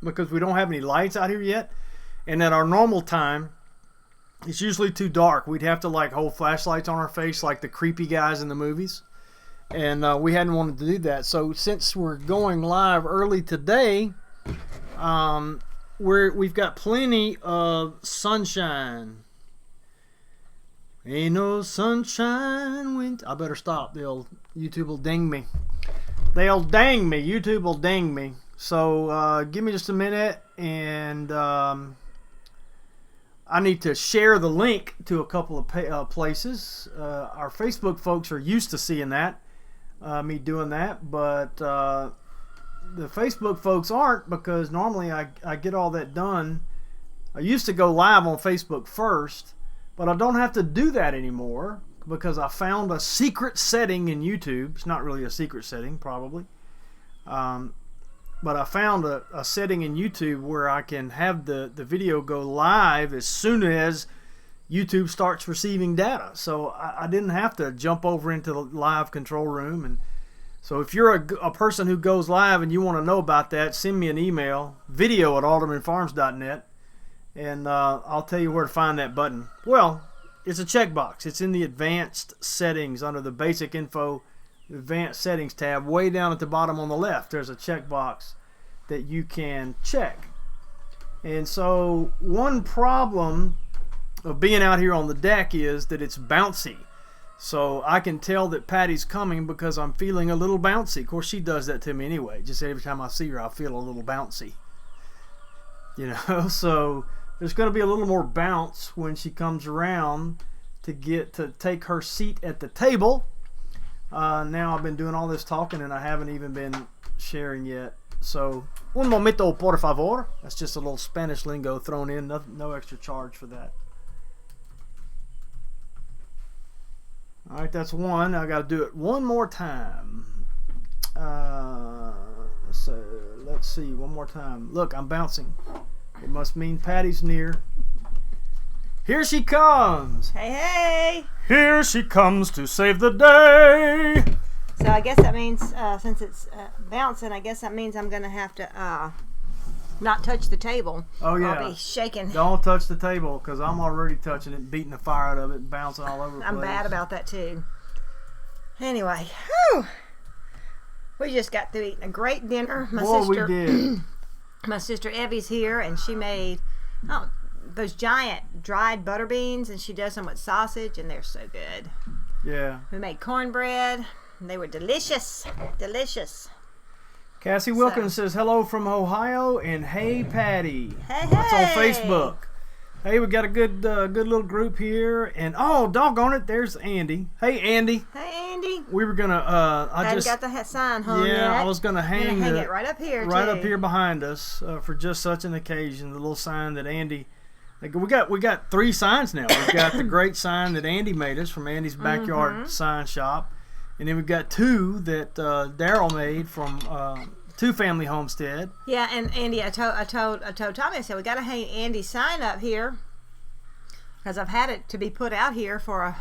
because we don't have any lights out here yet. And at our normal time, it's usually too dark. We'd have to like hold flashlights on our face like the creepy guys in the movies. And we hadn't wanted to do that. So since we're going live early today, we've got plenty of sunshine. Ain't no sunshine when... I better stop. YouTube will ding me. They'll dang me. YouTube will ding me. So give me just a minute, and I need to share the link to a couple of places. Our Facebook folks are used to seeing that, me doing that, but the Facebook folks aren't, because normally I get all that done. I used to go live on Facebook first, but I don't have to do that anymore because I found a secret setting in YouTube. It's not really a secret setting, probably. But I found a setting in YouTube where I can have the video go live as soon as YouTube starts receiving data. So I didn't have to jump over into the live control room. And so if you're a person who goes live and you want to know about that, send me an email, video@aldermanfarms.net, and I'll tell you where to find that button. Well, it's a checkbox. It's in the advanced settings under the basic info advanced settings tab. Way down at the bottom on the left, there's a checkbox that you can check. And so one problem of being out here on the deck is that it's bouncy. So I can tell that Patty's coming because I'm feeling a little bouncy. Of course, she does that to me anyway. Just every time I see her, I feel a little bouncy. You know, so there's going to be a little more bounce when she comes around to get to take her seat at the table. Now I've been doing all this talking and I haven't even been sharing yet. So, un momento, por favor. That's just a little Spanish lingo thrown in. No extra charge for that. All right, that's one. I got to do it one more time. Let's see, one more time. Look, I'm bouncing. It must mean Patty's near. Here she comes. Hey, hey. Here she comes to save the day. So I guess that means, since it's bouncing, I guess that means I'm going to have to not touch the table. Oh, yeah. I'll be shaking. Don't touch the table, because I'm already touching it, beating the fire out of it, and bouncing all over the place. I'm bad about that, too. Anyway, whew. We just got through eating a great dinner. We did. My sister Evie's here, and she made those giant dried butter beans, and she does them with sausage, and they're so good. Yeah. We made cornbread, and they were delicious. Delicious. Cassie Wilkins says hello from Ohio, and hey Patty. Hey, That's on hey. Facebook. Hey, we got a good little group here, and oh, doggone it, there's Andy. Hey Andy. Hey Andy. We were gonna. I haven't got the sign hung yet. Yeah, I was gonna hang it right up here. Right up here behind us for just such an occasion. The little sign that Andy. Like, we got 3 signs now. We've got the great sign that Andy made us from Andy's backyard sign shop, and then we've got 2 that Daryl made from Two Family Homestead. Yeah, and Andy, I told Tommy, I said we got to hang Andy's sign up here because I've had it to be put out here for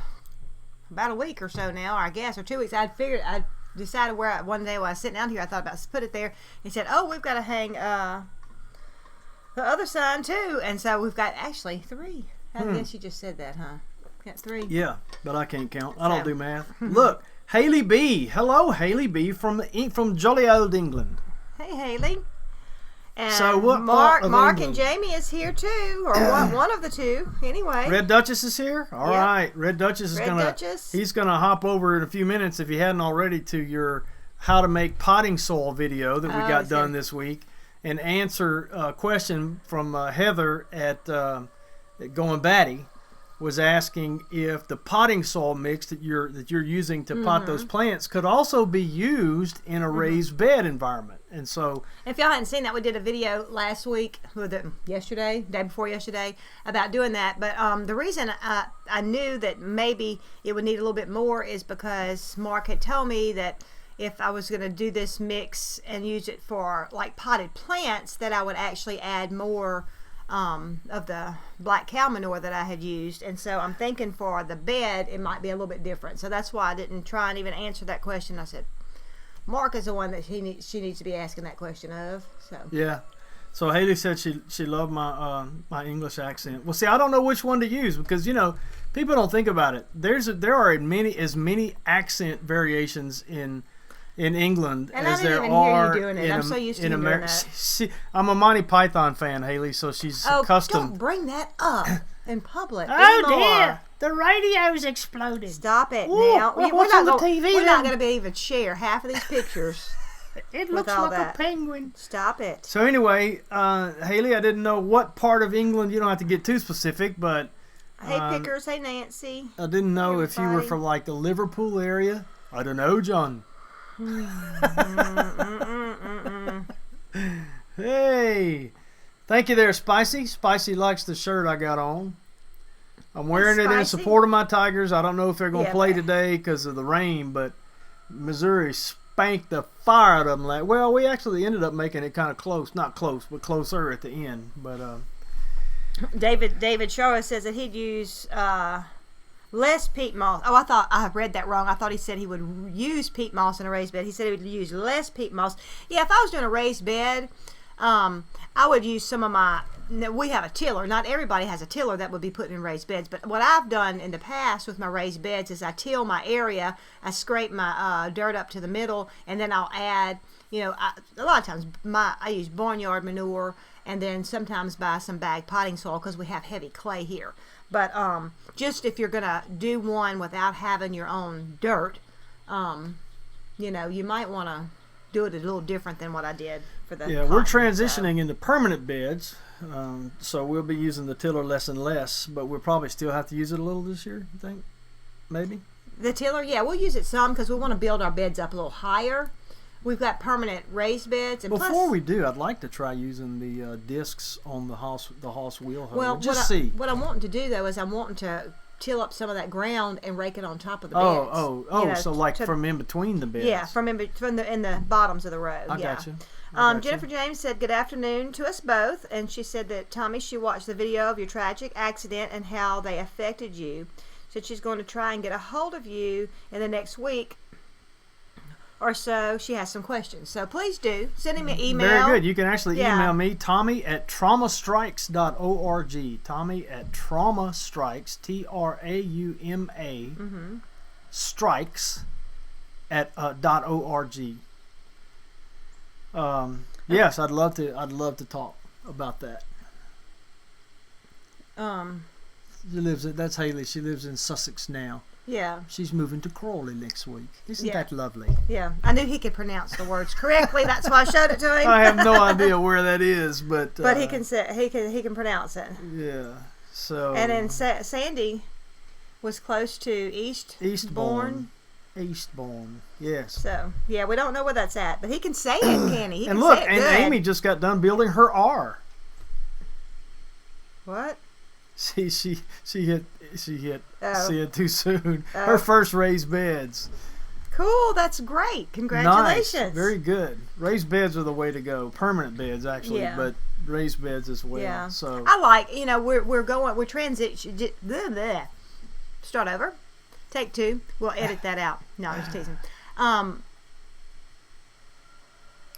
about a week or so now, I guess, or 2 weeks. I decided one day while I was sitting down here, I thought about put it there. He said, "Oh, we've got to hang the other sign too," and so we've got actually 3. I guess you just said that, huh? Got 3. Yeah, but I can't count. I don't do math. Look, Haley B. Hello, Haley B. from jolly old England. Hey, Haley. And so what Mark England? and Jamie is here too, or one of the 2 anyway. Red Duchess is here. All right, Red Duchess is he's gonna hop over in a few minutes if he hadn't already to your how to make potting soil video that we got done this week, and answer a question from Heather at Going Batty was asking if the potting soil mix that you're using to pot those plants could also be used in a raised bed environment. And so, if y'all hadn't seen that, we did a video last week, day before yesterday, about doing that. But the reason I knew that maybe it would need a little bit more is because Mark had told me that if I was going to do this mix and use it for like potted plants, that I would actually add more of the black cow manure that I had used. And so I'm thinking for the bed it might be a little bit different. So that's why I didn't try and even answer that question. I said Mark is the one that she needs to be asking that question of. So yeah. So Haley said she loved my my English accent. Well, see, I don't know which one to use because people don't think about it. There are as many accent variations in England And as I didn't there even are hear you doing it. I'm so used to you doing that. I'm a Monty Python fan, Haley, so she's accustomed. Don't bring that up in public Oh anymore. dear, the radio's exploded. Stop it Ooh, now. well, We're what's not on the gonna- TV We're not then? going to be even share half of these pictures. It with looks all like that. a penguin. Stop it. So anyway, Haley, I didn't know what part of England. You don't have to get too specific, but Hey, Pickers. Hey, Nancy. I didn't know if you were Everybody. from like the Liverpool area. I don't know, John. Hey, thank you there, Spicy. Spicy likes the shirt I got on. I'm wearing it in Spicy? support of my Tigers. I don't know if they're going to Yeah, play but- today because of the rain, but Missouri spanked the fire out of them. Well, we actually ended up making it kind of close. Not close, but closer at the end. But David Shaw says that he'd use less peat moss. Oh, I read that wrong. I thought he said he would use peat moss in a raised bed. He said he would use less peat moss. Yeah, if I was doing a raised bed, I would use some of my. We have a tiller. Not everybody has a tiller that would be put in raised beds. But what I've done in the past with my raised beds is I till my area. I scrape my dirt up to the middle, and then I'll add. A lot of times I use barnyard manure, and then sometimes buy some bagged potting soil because we have heavy clay here. But just if you're gonna do one without having your own dirt, you might want to do it a little different than what I did for the. yeah, we're cotton, transitioning into permanent beds, so we'll be using the tiller less and less. But we'll probably still have to use it a little this year. You think? Maybe. The tiller, yeah, we'll use it some because we want to build our beds up a little higher. We've got permanent raised beds, and Before plus, we do, I'd like to try using the discs on the Hoss wheel hoe. well, Just see. what I'm wanting to do though is I'm wanting to till up some of that ground and rake it on top of the beds. So like to- from in between the beds. Yeah, from in the bottoms of the row. I yeah. got you. I got Jennifer you. James said good afternoon to us both, and she said that Tommy, she watched the video of your tragic accident and how they affected you. Said she's going to try and get a hold of you in the next week or so. She has some questions, so please do send him an email. Very good. You can actually Yeah. email me, Tommy@traumastrikes.org. Tommy@traumastrikes, TRAUMA strikes .org. Yes, I'd love to talk about that. That's Haley. She lives in Sussex now. Yeah, She's moving to Crawley next week. Isn't Yeah. that lovely? yeah. I knew he could pronounce the words correctly. That's why I showed it to him. I have no idea where that is, but But he can say he can pronounce it. Yeah. So And then Sandy was close to Eastbourne. Eastbourne. Yes. So yeah, we don't know where that's at, but he can say it, can he? He And can look, say it and good. Amy just got done building her R. What? She hit Oh. said too soon. Oh. Her first raised beds. Cool, that's great. Congratulations. Nice. Very good. Raised beds are the way to go. Permanent beds actually, Yeah. but raised beds as well. Yeah. So I like, we're transition. Start over. Take two. We'll edit that out. No, I'm just teasing.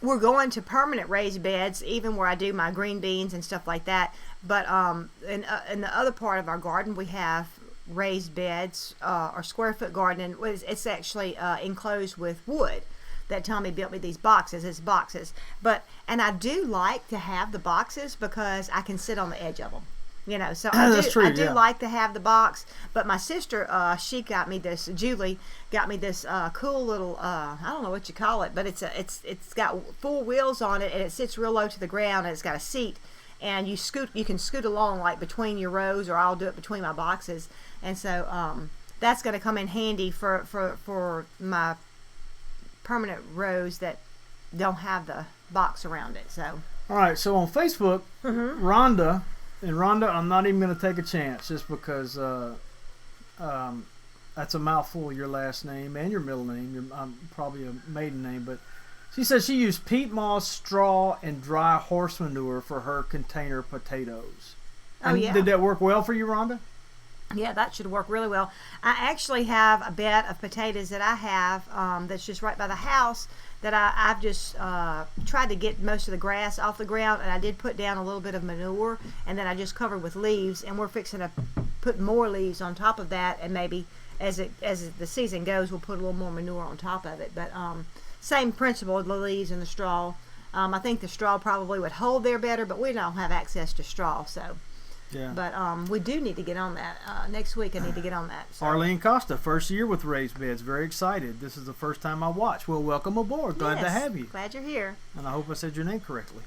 We're going to permanent raised beds, even where I do my green beans and stuff like that. But in the other part of our garden, we have raised beds or square foot garden. And it's actually enclosed with wood. That Tommy built me these boxes. It's boxes, and I do like to have the boxes because I can sit on the edge of them. So That's true, I do yeah. like to have the box. But my sister, Julie got me this cool little I don't know what you call it, but it's got 4 wheels on it, and it sits real low to the ground, and it's got a seat, and you can scoot along like between your rows, or I'll do it between my boxes, and so that's going to come in handy for my permanent rows that don't have the box around it. So all right. So on Facebook, Mm-hmm. Rhonda, I'm not even going to take a chance just because that's a mouthful. Your last name and your middle name. Probably a maiden name, but she says she used peat moss, straw, and dry horse manure for her container potatoes. Oh, And yeah. Did that work well for you, Rhonda? Yeah, that should work really well. I actually have a bed of potatoes that I have that's just right by the house that I've just tried to get most of the grass off the ground, and I did put down a little bit of manure, and then I just covered with leaves, and we're fixing to put more leaves on top of that, and maybe as the season goes, we'll put a little more manure on top of it. But same principle, the leaves and the straw. I think the straw probably would hold there better, but we don't have access to straw, so. Yeah. But we do need to get on that. Next week I need to get on that. So. Arlene Costa, first year with raised beds. Very excited. This is the first time I watch. Well, welcome aboard. Glad to have you. Glad you're here. And I hope I said your name correctly.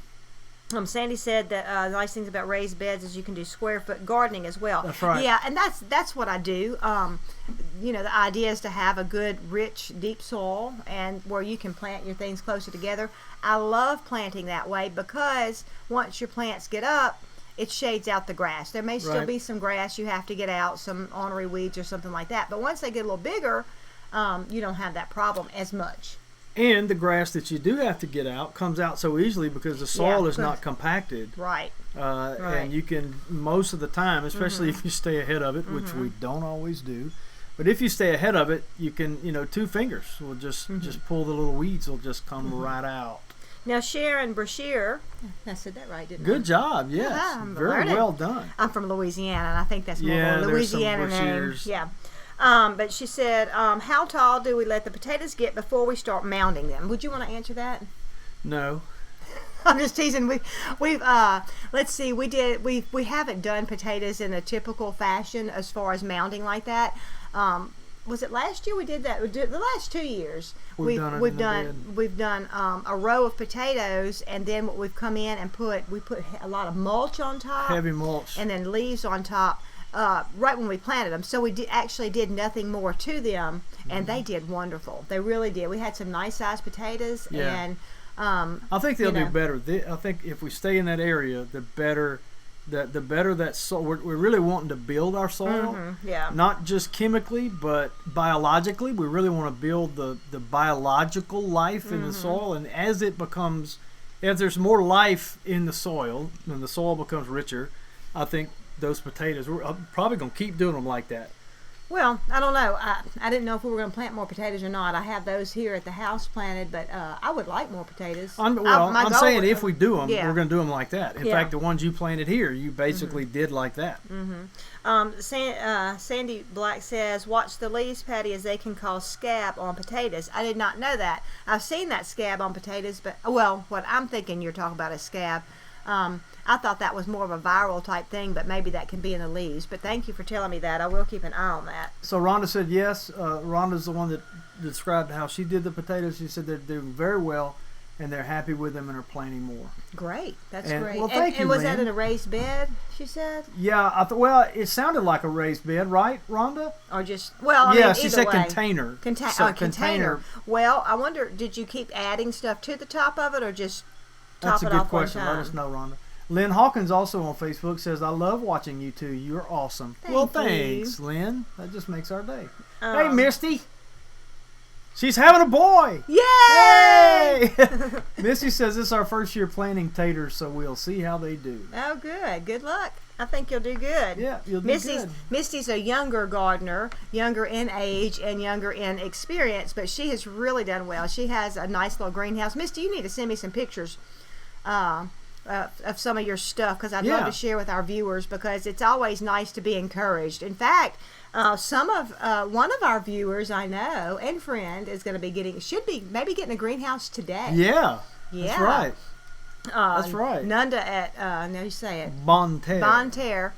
Sandy said that the nice things about raised beds is you can do square foot gardening as well. That's right. Yeah, and that's what I do. The idea is to have a good, rich, deep soil and where you can plant your things closer together. I love planting that way because once your plants get up, it shades out the grass. There may still be some grass you have to get out, some ornery weeds or something like that. But once they get a little bigger, you don't have that problem as much. And the grass that you do have to get out comes out so easily because the soil is not compacted. Right. And you can, most of the time, especially if you stay ahead of it, which we don't always do, but if you stay ahead of it, you can, 2 fingers will just pull the little weeds will just come right out. Now, Sharon Brashear, I said that right, didn't I? Good job, yes. Very well done. I'm from Louisiana, and I think that's more of a Louisiana name. Yeah. But she said, how tall do we let the potatoes get before we start mounding them? Would you want to answer that? No. I'm just teasing. We've let's see. We haven't done potatoes in a typical fashion as far as mounding like that. Was it last year we did that? The last 2 years we've done a row of potatoes, and then what we've come in and we put a lot of mulch on top, heavy mulch, and then leaves on top. Right when we planted them, so we actually did nothing more to them, and they did wonderful. They really did. We had some nice sized potatoes, and I think they'll do better. I think if we stay in that area, the better that soil. We're really wanting to build our soil, not just chemically, but biologically. We really want to build the biological life in the soil, and as there's more life in the soil, and the soil becomes richer, I think those potatoes, we're probably going to keep doing them like that. Well, I don't know. I didn't know if we were going to plant more potatoes or not. I have those here at the house planted, but I would like more potatoes. I'm saying if we do them, we're going to do them like that. In fact, the ones you planted here, you basically did like that. Sandy Black says, watch the leaves, Patti, as they can cause scab on potatoes. I did not know that. I've seen that scab on potatoes, but, what I'm thinking you're talking about is scab. I thought that was more of a viral type thing, but maybe that can be in the leaves. But thank you for telling me that. I will keep an eye on that. So Rhonda said yes. Rhonda's the one that described how she did the potatoes. She said they're doing very well, and they're happy with them and are planting more. Great. That's great. Well, thank you, and was Lynn. that in a raised bed, she said? Yeah. It sounded like a raised bed, right, Rhonda? Or just, she said container. Container. Well, I wonder, did you keep adding stuff to the top of it, or just top it off one time? That's a good question. Let us know, Rhonda. Lynn Hawkins also on Facebook says, I love watching you two. You're awesome. Thanks, Lynn. That just makes our day. Hey, Misty. She's having a boy. Yay! Hey! Misty says this is our first year planting taters, so we'll see how they do. Oh, good. Good luck. I think you'll do good. Yeah, you'll do good. Misty's a younger gardener, younger in age and younger in experience, but she has really done well. She has a nice little greenhouse. Misty, you need to send me some pictures of some of your stuff, because I'd love to share with our viewers, because it's always nice to be encouraged. In fact, one of our viewers I know and friend is going to be should be getting a greenhouse today. Yeah. That's right. That's right. Nunda at now you say it. Bonterre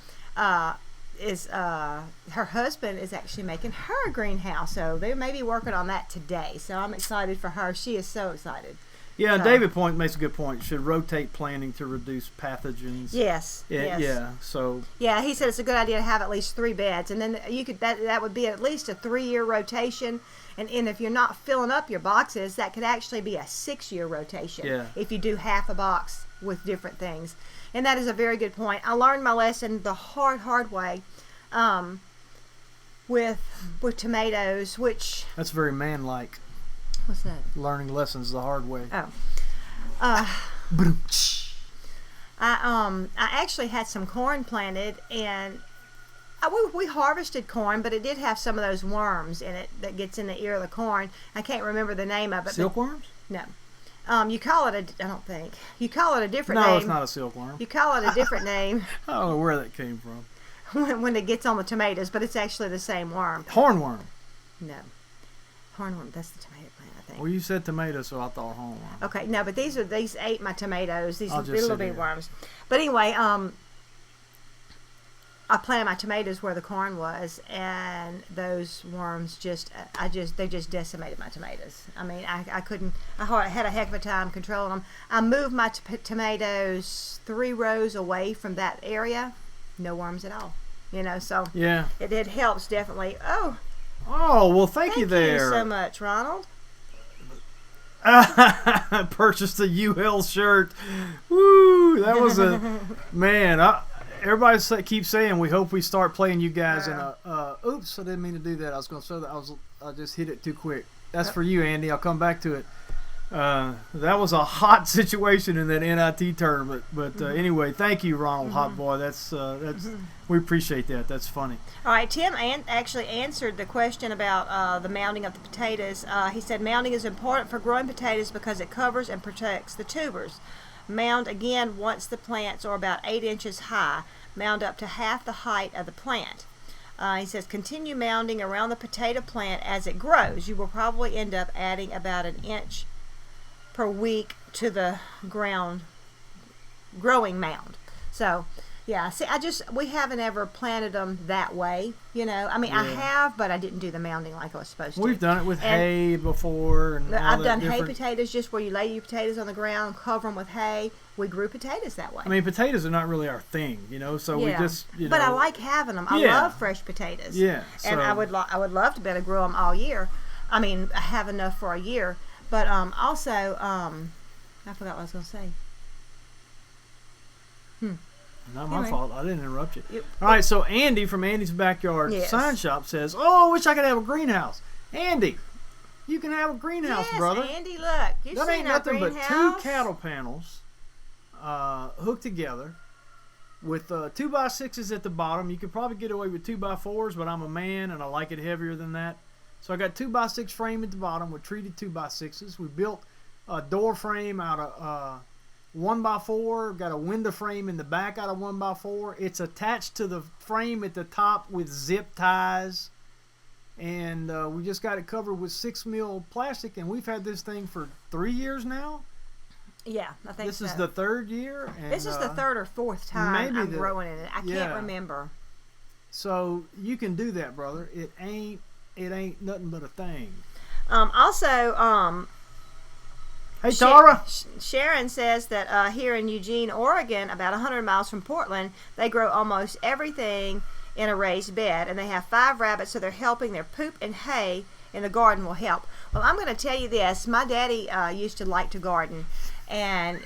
is her husband is actually making her a greenhouse, so they may be working on that today. So I'm excited for her. She is so excited. Yeah, David Point makes a good point. Should rotate planting to reduce pathogens. Yes. Yeah. So. Yeah, he said it's a good idea to have at least 3 beds, and then you could that would be at least a 3-year rotation, and if you're not filling up your boxes, that could actually be a 6-year rotation. Yeah. If you do half a box with different things, and that is a very good point. I learned my lesson the hard way, with tomatoes, which. That's very man-like. What's that? Learning lessons the hard way. I actually had some corn planted, and We harvested corn, but it did have some of those worms in it that gets in the ear of the corn. I can't remember the name of it. Silkworms? No. You call it I don't think. You call it a different name. No, it's not a silkworm. You call it a different name I don't know where that came from. when it gets on the tomatoes, but it's actually the same worm. Hornworm. No. Hornworm, that's the tomato plant, I think. Well, you said tomato, so I thought hornworm. Okay, no, but these ate my tomatoes, these I'll just little sit bitty here. worms. But anyway, I planted my tomatoes where the corn was, and those worms they just decimated my tomatoes. I mean, I couldn't. I had a heck of a time controlling them. I moved my tomatoes 3 rows away from that area, no worms at all. So Yeah. it helps definitely. Oh, Oh, well, thank you thank there. you so much, Ronald. Purchased a UL shirt. Woo! That was a man. Everybody keeps saying we hope we start playing you guys in a. Oops! I didn't mean to do that. I was going to say that. I just hit it too quick. That's for you, Andy. I'll come back to it. That was a hot situation in that NIT tournament. But anyway, thank you, Ronald Hot Boy. That's we appreciate that. That's funny. All right, Tim actually answered the question about the mounding of the potatoes. He said mounding is important for growing potatoes because it covers and protects the tubers. Mound again once the plants are about 8 inches high. Mound up to half the height of the plant. He says continue mounding around the potato plant as it grows. You will probably end up adding about 1 inch per week to the ground growing mound. So yeah, see, we haven't ever planted them that way, I mean, I have, but I didn't do the mounding like I was supposed to. We've done it with hay before, and I've done hay potatoes, just where you lay your potatoes on the ground, cover them with hay. We grew potatoes that way. I mean, potatoes are not really our thing, so we just, But I like having them. I love fresh potatoes. Yeah. And I would love to be able to grow them all year. I mean, I have enough for a year. But also, I forgot what I was going to say. Not my fault. I didn't interrupt you. All right, so Andy from Andy's Backyard Sign Shop says, "Oh, I wish I could have a greenhouse." Andy, you can have a greenhouse, brother. Andy, look. That ain't nothing but 2 cattle panels hooked together with 2x6s at the bottom. You could probably get away with 2x4s, but I'm a man and I like it heavier than that. So I got 2x6 frame at the bottom with treated 2x6s. We built a door frame out of 1x4, got a window frame in the back out of 1x4. It's attached to the frame at the top with zip ties, and we just got it covered with 6 mil plastic, and we've had this thing for 3 years now. Yeah, I think this is the 3rd year. And, this is the 3rd or 4th time I'm growing in it. I can't remember. So you can do that, brother. It ain't nothing but a thing. Hey, Tara. Sharon says that here in Eugene, Oregon, about 100 miles from Portland, they grow almost everything in a raised bed, and they have 5 rabbits, so they're helping their poop and hay in the garden will help. Well, I'm going to tell you this. My daddy used to like to garden, and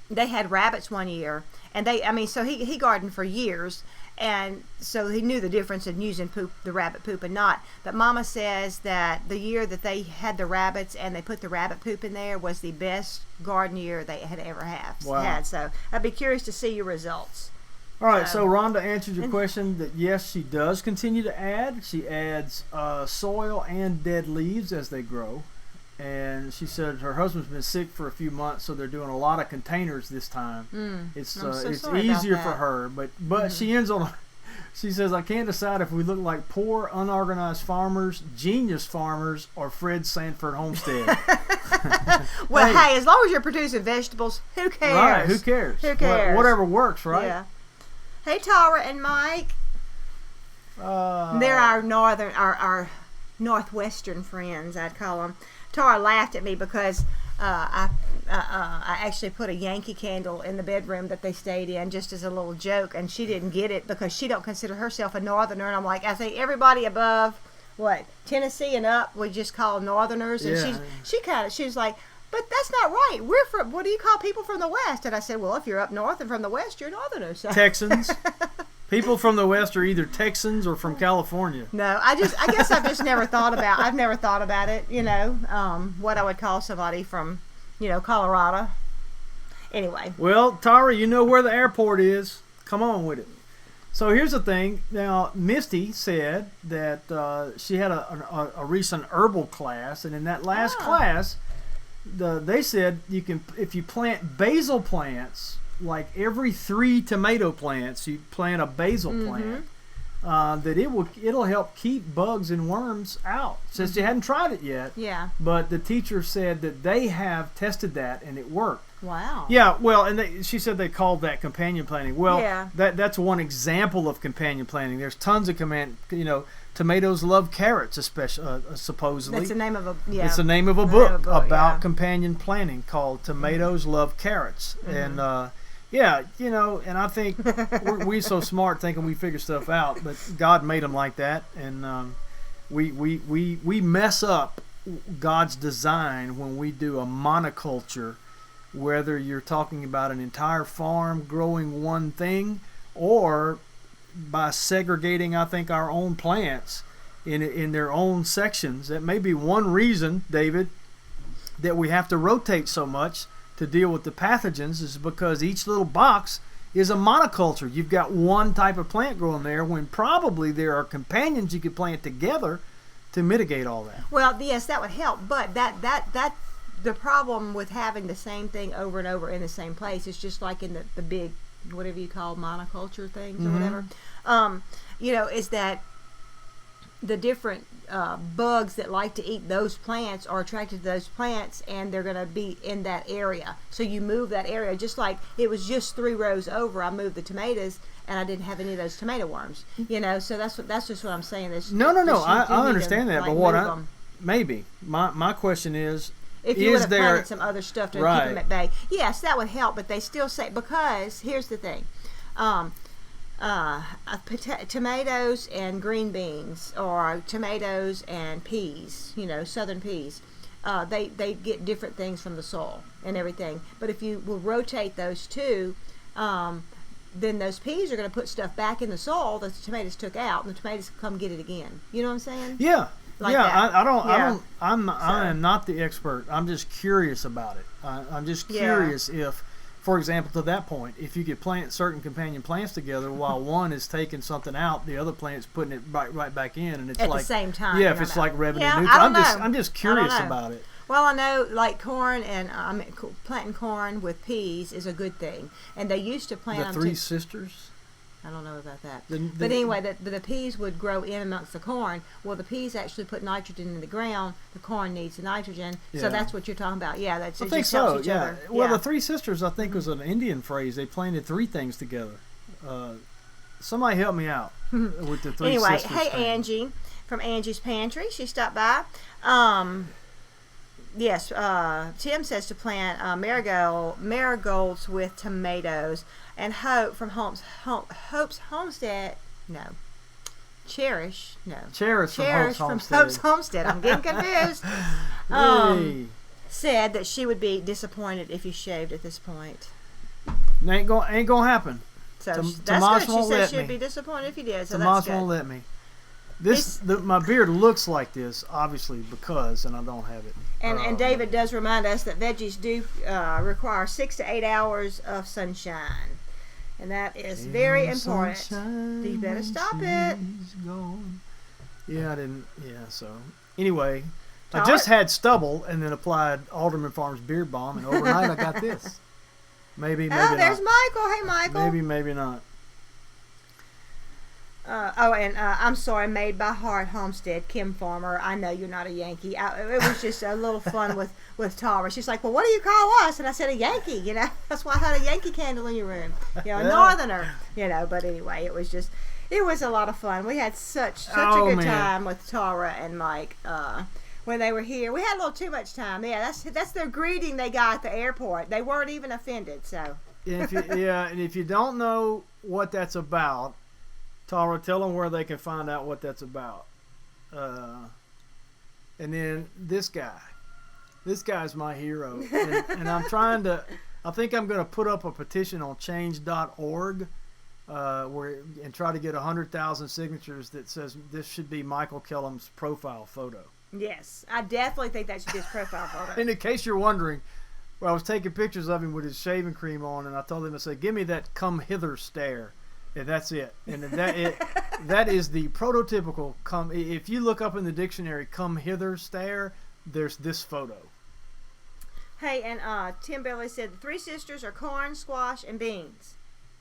they had rabbits one year, and so he gardened for years. And so he knew the difference in using the rabbit poop and not. But Mama says that the year that they had the rabbits and they put the rabbit poop in there was the best garden year they had ever had. So I'd be curious to see your results. All right, so Rhonda answered your question that yes, she does continue to add. She adds soil and dead leaves as they grow. And she said her husband's been sick for a few months, so they're doing a lot of containers this time. It's easier for her, but she ends on. She says, "I can't decide if we look like poor, unorganized farmers, genius farmers, or Fred Sanford Homestead." Well, hey, as long as you're producing vegetables, who cares? Right? Who cares? Who cares? Whatever works, right? Yeah. Hey, Tara and Mike. They're our northwestern friends, I'd call them. Tara laughed at me because I actually put a Yankee candle in the bedroom that they stayed in just as a little joke, and she didn't get it because she don't consider herself a northerner. And I'm like, I say everybody above Tennessee and up we just call northerners, and she's like, but that's not right. We're from, what do you call people from the west? And I said, well, if you're up north and from the west, you're northerners. So. Texans. People from the west are either Texans or from California. No, I guess I've just never thought about. I've never thought about it. What I would call somebody from, Colorado. Anyway. Well, Tara, you know where the airport is. Come on with it. So here's the thing. Now, Misty said that she had a recent herbal class, and in that last class, they said you can, if you plant basil plants, like every 3 tomato plants, you plant a basil plant, that it'll help keep bugs and worms out. Since you hadn't tried it yet, but the teacher said that they have tested that and it worked. Wow. Yeah, well, and she said they called that companion planting. Well, that's one example of companion planting. There's tons of tomatoes love carrots, especially supposedly. That's the name of a It's the name of a book about companion planting called Tomatoes Love Carrots, and and I think we're so smart thinking we figure stuff out, but God made them like that, and we mess up God's design when we do a monoculture. Whether you're talking about an entire farm growing one thing, or by segregating, I think, our own plants in their own sections. That may be one reason, David, that we have to rotate so much to deal with the pathogens, is because each little box is a monoculture. You've got one type of plant growing there, when probably there are companions you could plant together to mitigate all that. Well, yes, that would help, but that the problem with having the same thing over and over in the same place is just like in the big, whatever you call monoculture things or whatever, is that the different bugs that like to eat those plants are attracted to those plants, and they're going to be in that area. So you move that area, just like it was just 3 rows over. I moved the tomatoes, and I didn't have any of those tomato worms. So that's just what I'm saying. No. I understand that, but maybe my question is. If you would have planted some other stuff to keep them at bay, yes, that would help. But they still say, because here's the thing, tomatoes and green beans, or tomatoes and peas, southern peas, they get different things from the soil and everything. But if you will rotate those two, then those peas are going to put stuff back in the soil that the tomatoes took out, and the tomatoes come get it again. You know what I'm saying? Yeah. Like I am not the expert. I'm just curious about it. I'm just curious if, for example, to that point, if you could plant certain companion plants together while one is taking something out, the other plant's putting it right back in, and it's at like the same time. Yeah, if it's like revenue neutral. I'm just curious about it. Well, I know, like corn and planting corn with peas is a good thing, and they used to plant the Three Sisters. I don't know about that. But anyway, the peas would grow in amongst the corn. Well, the peas actually put nitrogen in the ground. The corn needs the nitrogen. So that's what you're talking about. Yeah, that's. I think so. Yeah. Well, the Three Sisters, I think, was an Indian phrase. They planted 3 things together. Somebody help me out with the Three Sisters. Anyway, hey, Angie from Angie's Pantry. She stopped by. Yes, Tim says to plant marigolds with tomatoes, and Hope from Hope's Homestead. Cherish from Hope's Homestead. I'm getting confused. Said that she would be disappointed if you shaved at this point. Ain't gonna happen. So that's good. She said she'd be disappointed if you did. So Tomas won't let me. My beard looks like this, obviously, because, and I don't have it. And David does remind us that veggies do require 6 to 8 hours of sunshine, and that is very important. You better stop it. Yeah, I didn't. Yeah, so anyway, I just had stubble and then applied AldermanFarms beard balm, and overnight I got this. Maybe there's not. Michael. Hey, Michael. Maybe not. I'm sorry, Made by Heart Homestead, Kim Farmer. I know you're not a Yankee. It was just a little fun with Tara. She's like, well, what do you call us? And I said, a Yankee, That's why I had a Yankee candle in your room. A Northerner, But anyway, it was a lot of fun. We had such a good time with Tara and Mike when they were here. We had a little too much time. Yeah, that's their greeting they got at the airport. They weren't even offended, so. And if you don't know what that's about, Tara, tell them where they can find out what that's about. And then this guy's my hero. And I'm trying to, I think I'm going to put up a petition on change.org and try to get 100,000 signatures that says this should be Michael Kellum's profile photo. Yes, I definitely think that should be his profile photo. And in case you're wondering, I was taking pictures of him with his shaving cream on, and I told him, I said, give me that come hither stare. Yeah, that's it. And that is the prototypical come. If you look up in the dictionary, come hither stare, there's this photo. Hey, and Tim Bailey said the three sisters are corn, squash, and beans.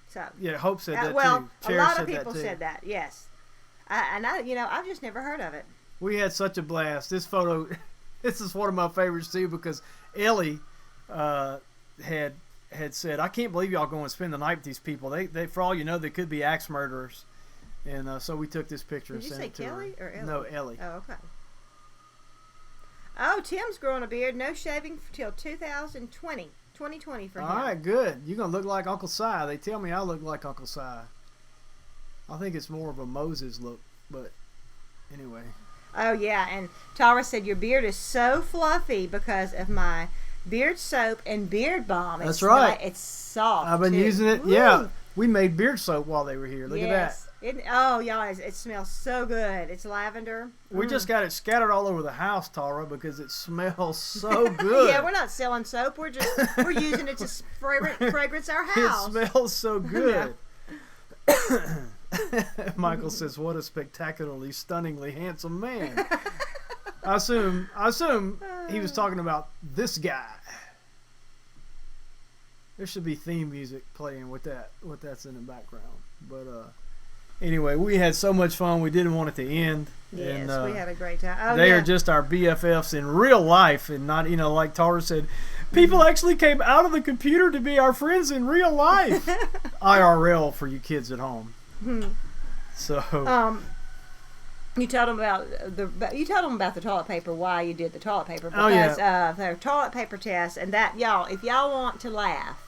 So yeah, Hope said that well, too. a lot of people said that. Yes, I've just never heard of it. We had such a blast. This photo, this is one of my favorites too because Ellie had said, "I can't believe y'all going to spend the night with these people. They for all you know, they could be axe murderers." And so we took this picture Did and you sent say it to Kelly her. or Ellie? No, Ellie. Oh, okay. Oh, Tim's growing a beard. No shaving till 2020 for him. All right, good. You're going to look like Uncle Si. They tell me I look like Uncle Si. I think it's more of a Moses look, but anyway. Oh, yeah, and Tara said, your beard is so fluffy because of my beard soap and beard balm. That's right. It's soft, I've been using it. Woo. Yeah, we made beard soap while they were here. Look at that. Y'all, it smells so good. It's lavender. We just got it scattered all over the house, Tara, because it smells so good. Yeah, we're not selling soap. We're using it to fragrance our house. It smells so good. Michael says, "What a spectacularly, stunningly handsome man." I assume he was talking about this guy. There should be theme music playing with that's in the background. But anyway, we had so much fun. We didn't want it to end. Yes, and, we had a great time. Oh, they yeah. are just our BFFs in real life, and not like Tara said, people actually came out of the computer to be our friends in real life. IRL for you kids at home. So you told them about the toilet paper. Why you did the toilet paper? Because their toilet paper test, and that y'all, if y'all want to laugh,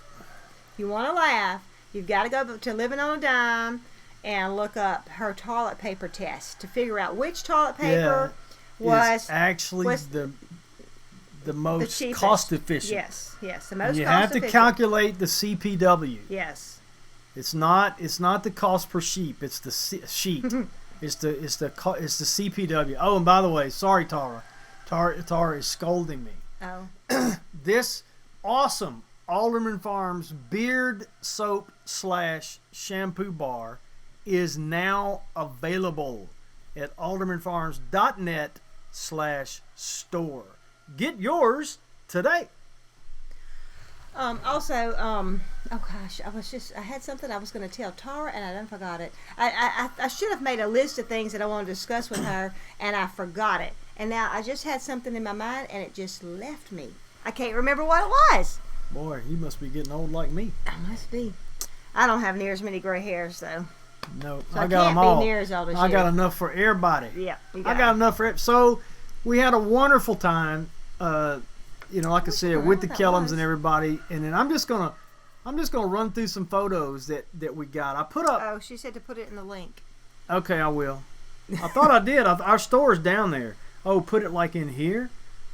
you've got to go to Living on a Dime and look up her toilet paper test to figure out which toilet paper was actually the most cost efficient. Yes, the most. You cost have to efficient. calculate the CPW. Yes. It's not the cost per sheep. It's the sheet. It's the CPW. Oh, and by the way, sorry, Tara. Tara is scolding me. Oh. This awesome Alderman Farms beard soap / shampoo bar is now available at aldermanfarms.net /store. Get yours today. Oh gosh, I had something I was going to tell Tara and I done forgot it. I should have made a list of things that I want to discuss with her and I forgot it. And now I just had something in my mind and it just left me. I can't remember what it was. Boy, you must be getting old like me. I must be. I don't have near as many gray hairs though. No, so I got them all. Be near as old as I you. got enough for everybody. Yeah, I got enough for it. So we had a wonderful time. Like I said, with the Kellums and everybody, and then I'm just gonna run through some photos that we got. I put up. Oh, she said to put it in the link. Okay, I will. I thought I did. Our store is down there. Oh, put it like in here.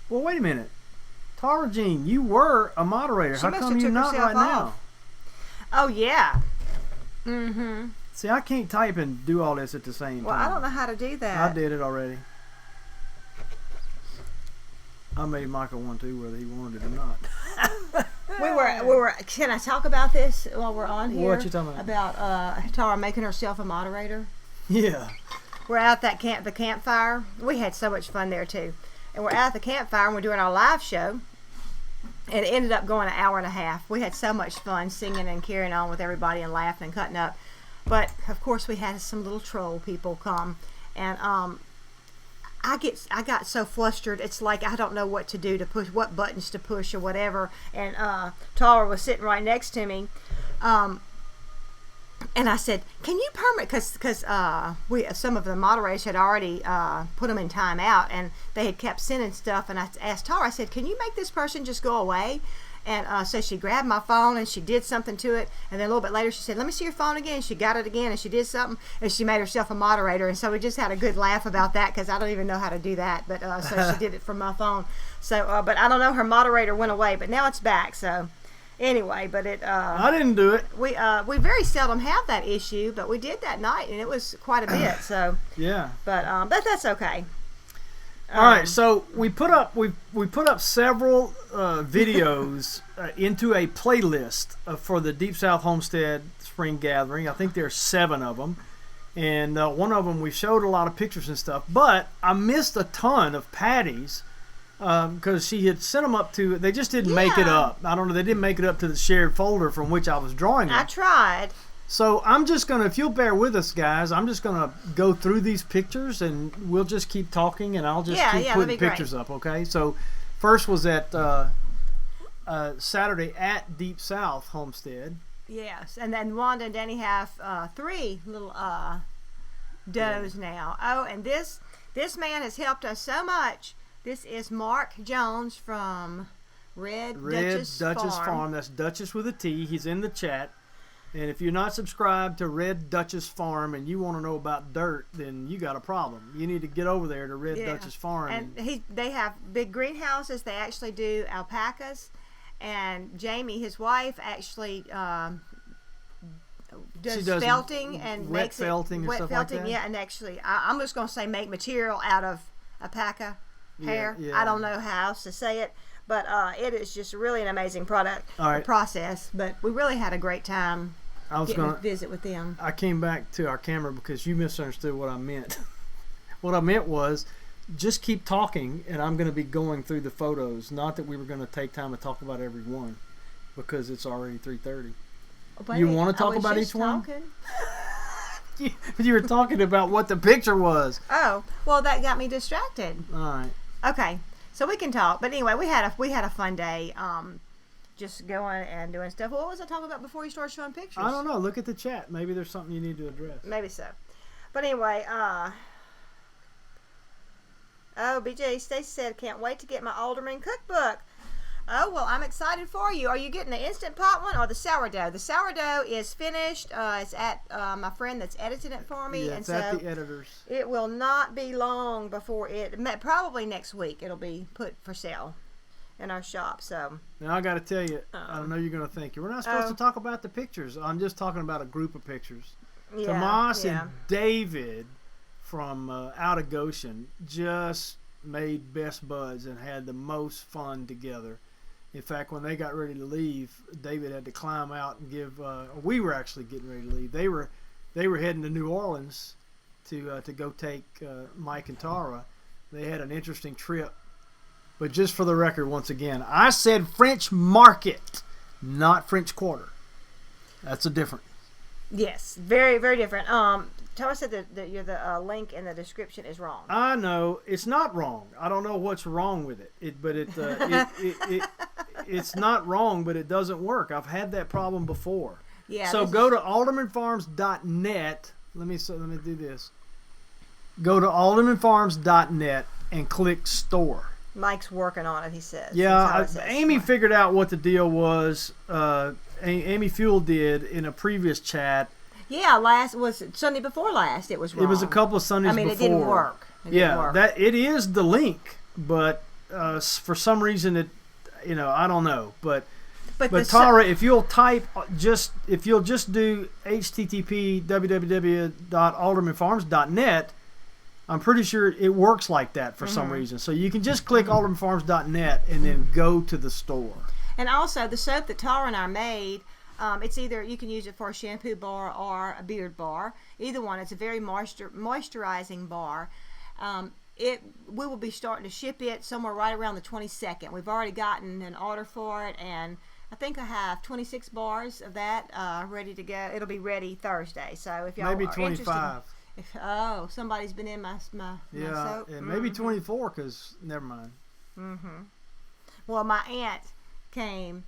Well, wait a minute, Tara Jean, you were a moderator. How come you're not right now? Oh yeah. Mm-hmm. See, I can't type and do all this at the same time. Well, I don't know how to do that. I did it already. I made Michael one too, whether he wanted it or not. we were. Can I talk about this while we're on here? What you talking about? About Tara making herself a moderator. Yeah. We're out at the campfire. We had so much fun there too, and we're out at the campfire and we're doing our live show. And it ended up going an hour and a half. We had so much fun singing and carrying on with everybody and laughing and cutting up. But of course, we had some little troll people come, and I got so flustered. It's like I don't know what to do, to push what buttons to push or whatever. And Tara was sitting right next to me, and I said, "Can you permit?" Because some of the moderators had already put them in timeout, and they had kept sending stuff. And I asked Tara, I said, "Can you make this person just go away?" And so she grabbed my phone and she did something to it, and then a little bit later she said, "Let me see your phone again." She got it again and she did something, and she made herself a moderator. And so we just had a good laugh about that, because I don't even know how to do that, but so she did it from my phone. So but I don't know, her moderator went away, but now it's back. So anyway, but I didn't do it. We very seldom have that issue, but we did that night and it was quite a bit. So yeah, but that's okay. All right, so we put up several videos into a playlist for the Deep South Homestead Spring Gathering. I think there's 7 of them, and one of them we showed a lot of pictures and stuff. But I missed a ton of Patti's because she had sent them up to. They just didn't make it up. I don't know. They didn't make it up to the shared folder from which I was drawing them. I tried. So I'm just going to, if you'll bear with us, guys, I'm just going to go through these pictures, and we'll just keep talking, and I'll just keep putting pictures up, okay? So first was at Saturday at Deep South Homestead. Yes, and then Wanda and Danny have 3 little does now. Oh, and this man has helped us so much. This is Mark Jones from Red Duchess Farm. That's Duchess with a T. He's in the chat. And if you're not subscribed to Red Duchess Farm and you want to know about dirt, then you got a problem. You need to get over there to Red Duchess Farm. And they have big greenhouses. They actually do alpacas. And Jamie, his wife, actually does felting and wet makes felting it, and stuff like that. Yeah, and actually, I'm just going to say make material out of alpaca hair. Yeah. I don't know how else to say it. But it is just really an amazing process. But we really had a great time getting to visit with them. I came back to our camera because you misunderstood what I meant. What I meant was just keep talking, and I'm going to be going through the photos. Not that we were going to take time to talk about every one because it's already 3:30. You want to talk about each one? You were talking about what the picture was. Oh, well, that got me distracted. All right. Okay. So we can talk, but anyway, we had a fun day, just going and doing stuff. What was I talking about before you started showing pictures? I don't know. Look at the chat. Maybe there's something you need to address. Maybe so. But anyway, BJ Stacy said, can't wait to get my Alderman cookbook. Oh, well, I'm excited for you. Are you getting the Instant Pot one or the sourdough? The sourdough is finished. It's at my friend that's editing it for me. Yeah, and it's at the editors. It will not be long before probably next week, it'll be put for sale in our shop. So now I got to tell you, I know you're going to think, we're not supposed to talk about the pictures. I'm just talking about a group of pictures. Tomas and David from out of Goshen just made best buds and had the most fun together. In fact, when they got ready to leave, David had to climb out and give. We were actually getting ready to leave. They were heading to New Orleans to go take Mike and Tara. They had an interesting trip. But just for the record, once again, I said French Market, not French Quarter. That's a different. Yes, very, very different. Tomas said that the link in the description is wrong. I know it's not wrong. I don't know what's wrong with it. It's not wrong, but it doesn't work. I've had that problem before. Yeah. So go to AldermanFarms.net. Let me do this. Go to AldermanFarms.net and click Store. Mike's working on it, he says. Yeah, Amy figured out what the deal was. Amy Fuel did in a previous chat. Yeah, was Sunday before last. It was wrong. It was a couple of Sundays before. it didn't work. That it is the link, but for some reason it, I don't know. But Tara, if you'll just do http www.aldermanfarms.net, I'm pretty sure it works like that for some reason. So you can just click aldermanfarms.net and then go to the store. And also the soap that Tara and I made. It's either you can use it for a shampoo bar or a beard bar. Either one. It's a very moisturizing bar. We will be starting to ship it somewhere right around the 22nd. We've already gotten an order for it, and I think I have 26 bars of that ready to go. It'll be ready Thursday. So if y'all maybe are 25. Somebody's been in my soap. And maybe 24 because never mind. Well, my aunt came.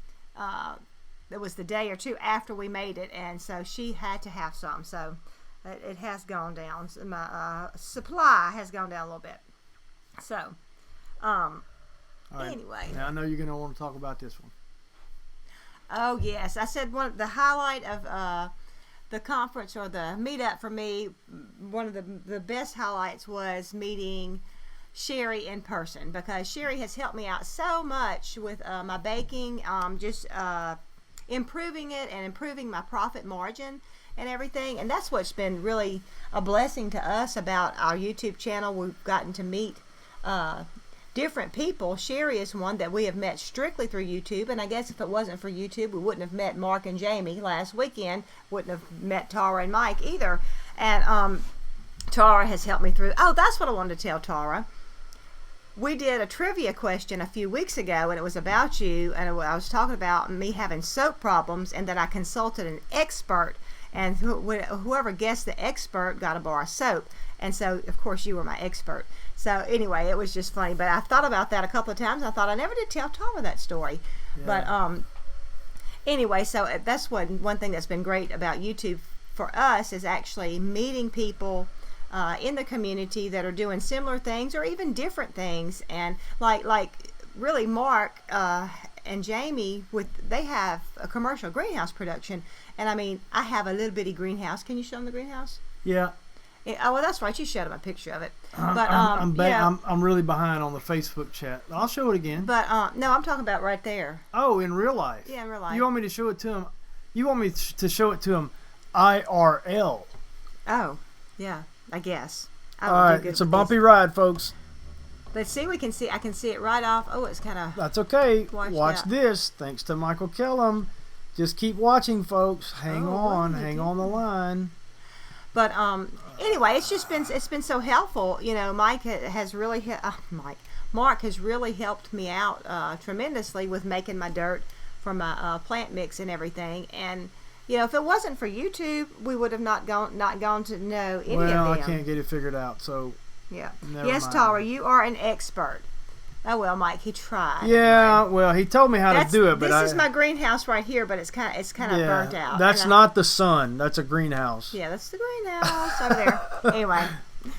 It was the day or two after we made it, and so she had to have some. So it has gone down. My supply has gone down a little bit. So, anyway. Now I know you're going to want to talk about this one. Oh, yes. I said the highlight of the conference or the meetup for me, one of the best highlights was meeting Sherry in person, because Sherry has helped me out so much with my baking, improving it and improving my profit margin and everything. And that's what's been really a blessing to us about our YouTube channel. We've gotten to meet different people. Sherry is one that we have met strictly through YouTube, and I guess if it wasn't for YouTube, we wouldn't have met Mark and Jamie last weekend. Wouldn't have met Tara and Mike either. And Tara has helped me through. Oh, that's what I wanted to tell Tara. We did a trivia question a few weeks ago, and it was about you, and I was talking about me having soap problems, and that I consulted an expert, and whoever guessed the expert got a bar of soap. And so, of course, you were my expert. So anyway, it was just funny. But I thought about that a couple of times. I thought I never did tell Tara that story. Yeah. But anyway, so that's one thing that's been great about YouTube for us is actually meeting people in the community that are doing similar things or even different things. And like really Mark and Jamie, they have a commercial greenhouse production. And I mean, I have a little bitty greenhouse. Can you show them the greenhouse? Yeah. Oh, well, that's right. You showed him a picture of it. But I'm really behind on the Facebook chat. I'll show it again. But no, I'm talking about right there. Oh, in real life. Yeah, in real life. You want me to show it to him? You want me to show it to him IRL? Oh, yeah. I guess. All right, it's a bumpy ride, folks. Let's see. I can see it right off. Oh, it's kind of. That's okay. Watch out. this. Thanks to Michael Kellum. Just keep watching, folks. Hang on the line. But anyway, it's been so helpful. You know, Mark has really helped me out tremendously with making my dirt for my plant mix and everything. And you know, if it wasn't for YouTube, we would have not gone to know any of them. Well, I can't get it figured out, so yeah. Yes, mind. Tara, you are an expert. Oh well, Mike, he tried. Yeah, anyway. Well, he told me how to do it, but this is my greenhouse right here, but it's kind of burnt out. That's not the sun. That's a greenhouse. Yeah, that's the greenhouse over there. Anyway,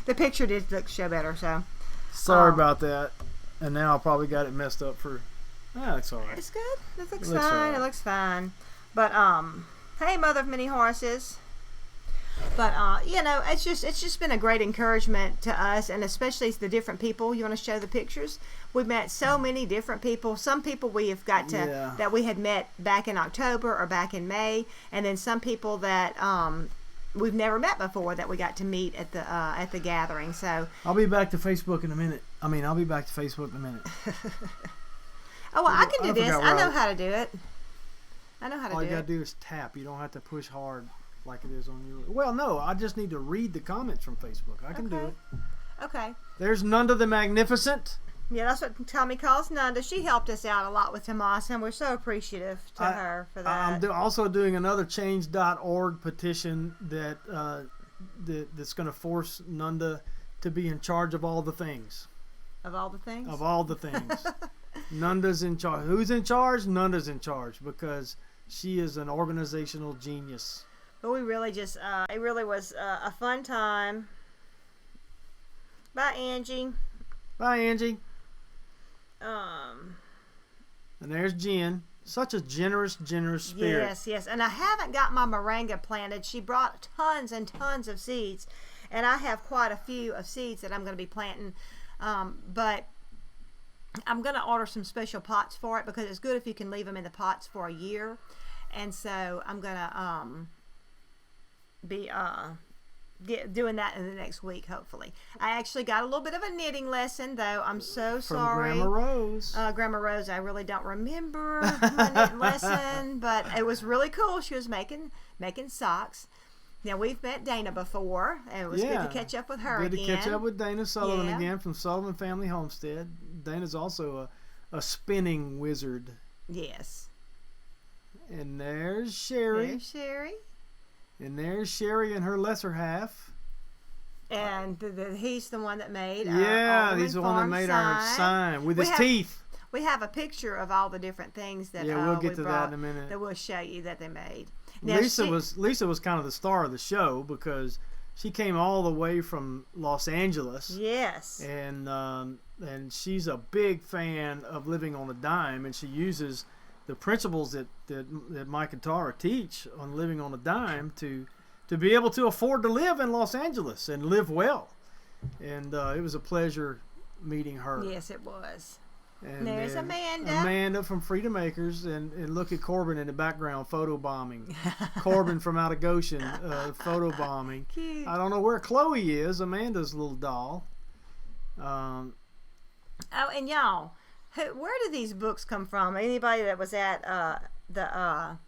the picture did show better, so. Sorry about that. And now I probably got it messed up for. It's all right. It's good. It looks fine. Right. It looks fine. But hey, mother of many horses. But you know, it's just been a great encouragement to us, and especially the different people. You want to show the pictures? We've met so many different people. Some people we have got to that we had met back in October or back in May, and then some people that we've never met before that we got to meet at the gathering. So I'll be back to Facebook in a minute. Oh, well, I can do this. I know how to do it. All you gotta do is tap. You don't have to push hard like it is on your. Well, no, I just need to read the comments from Facebook. I can do it. Okay. There's Nunda the Magnificent. Yeah, that's what Tommy calls Nunda. She helped us out a lot with Tomas, and we're so appreciative to her for that. I'm also doing another change.org petition that's going to force Nunda to be in charge of all the things. Of all the things? Of all the things. Nunda's in charge. Who's in charge? Nunda's in charge because she is an organizational genius. But we really just, it really was a fun time. Bye, Angie. Bye, Angie. And there's Jen. Such a generous spirit. Yes. And I haven't got my moringa planted. She brought tons and tons of seeds. And I have quite a few of seeds that I'm going to be planting. But I'm going to order some special pots for it because it's good if you can leave them in the pots for a year. And so I'm going to be doing that in the next week, hopefully. I actually got a little bit of a knitting lesson, though. I'm so sorry. From Grandma Rose. Grandma Rose, I really don't remember my knitting lesson, but it was really cool. She was making socks. Now, we've met Dana before, and it was good to catch up with her again. Good to catch up with Dana Sullivan again from Sullivan Family Homestead. Dana's also a spinning wizard. Yes. And there's Sherry. And there's Sherry and her lesser half. And he's the one that made he's the one that made our sign with his teeth. We have a picture of all the different things that we'll get to that in a minute. That we'll show you that they made. Now, Lisa was kind of the star of the show because she came all the way from Los Angeles. Yes. And she's a big fan of living on a dime, and she uses the principles that Mike and Tara teach on living on a dime to be able to afford to live in Los Angeles and live well. And it was a pleasure meeting her. Yes, it was. And there's Amanda. Amanda from Freedom Acres, and look at Corbin in the background photo bombing. Corbin from out of Goshen photo bombing. Cute. I don't know where Chloe is, Amanda's little doll. Oh, and y'all, where did these books come from? Anybody that was at the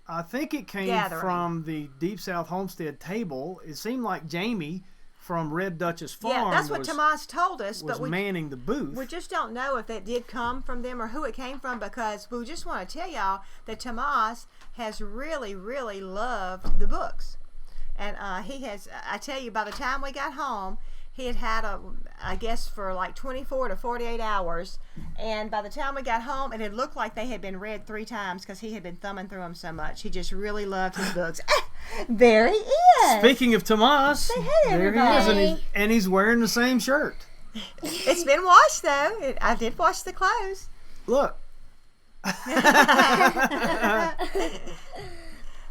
I think it came gathering. from the Deep South Homestead table. It seemed like Jamie from Red Duchess Farm yeah, that's what Tomas told us, was but we manning the booth. We just don't know if that did come from them or who it came from, because we just want to tell y'all that Tomas has really, really loved the books. And he has, I tell you, by the time we got home, he had I guess for like 24 to 48 hours. And by the time we got home, it had looked like they had been read 3 times because he had been thumbing through them so much. He just really loved his books. There he is. Speaking of Tomas, Say hey, there he everybody. is, and he's wearing the same shirt. It's been washed, though. I did wash the clothes. Look.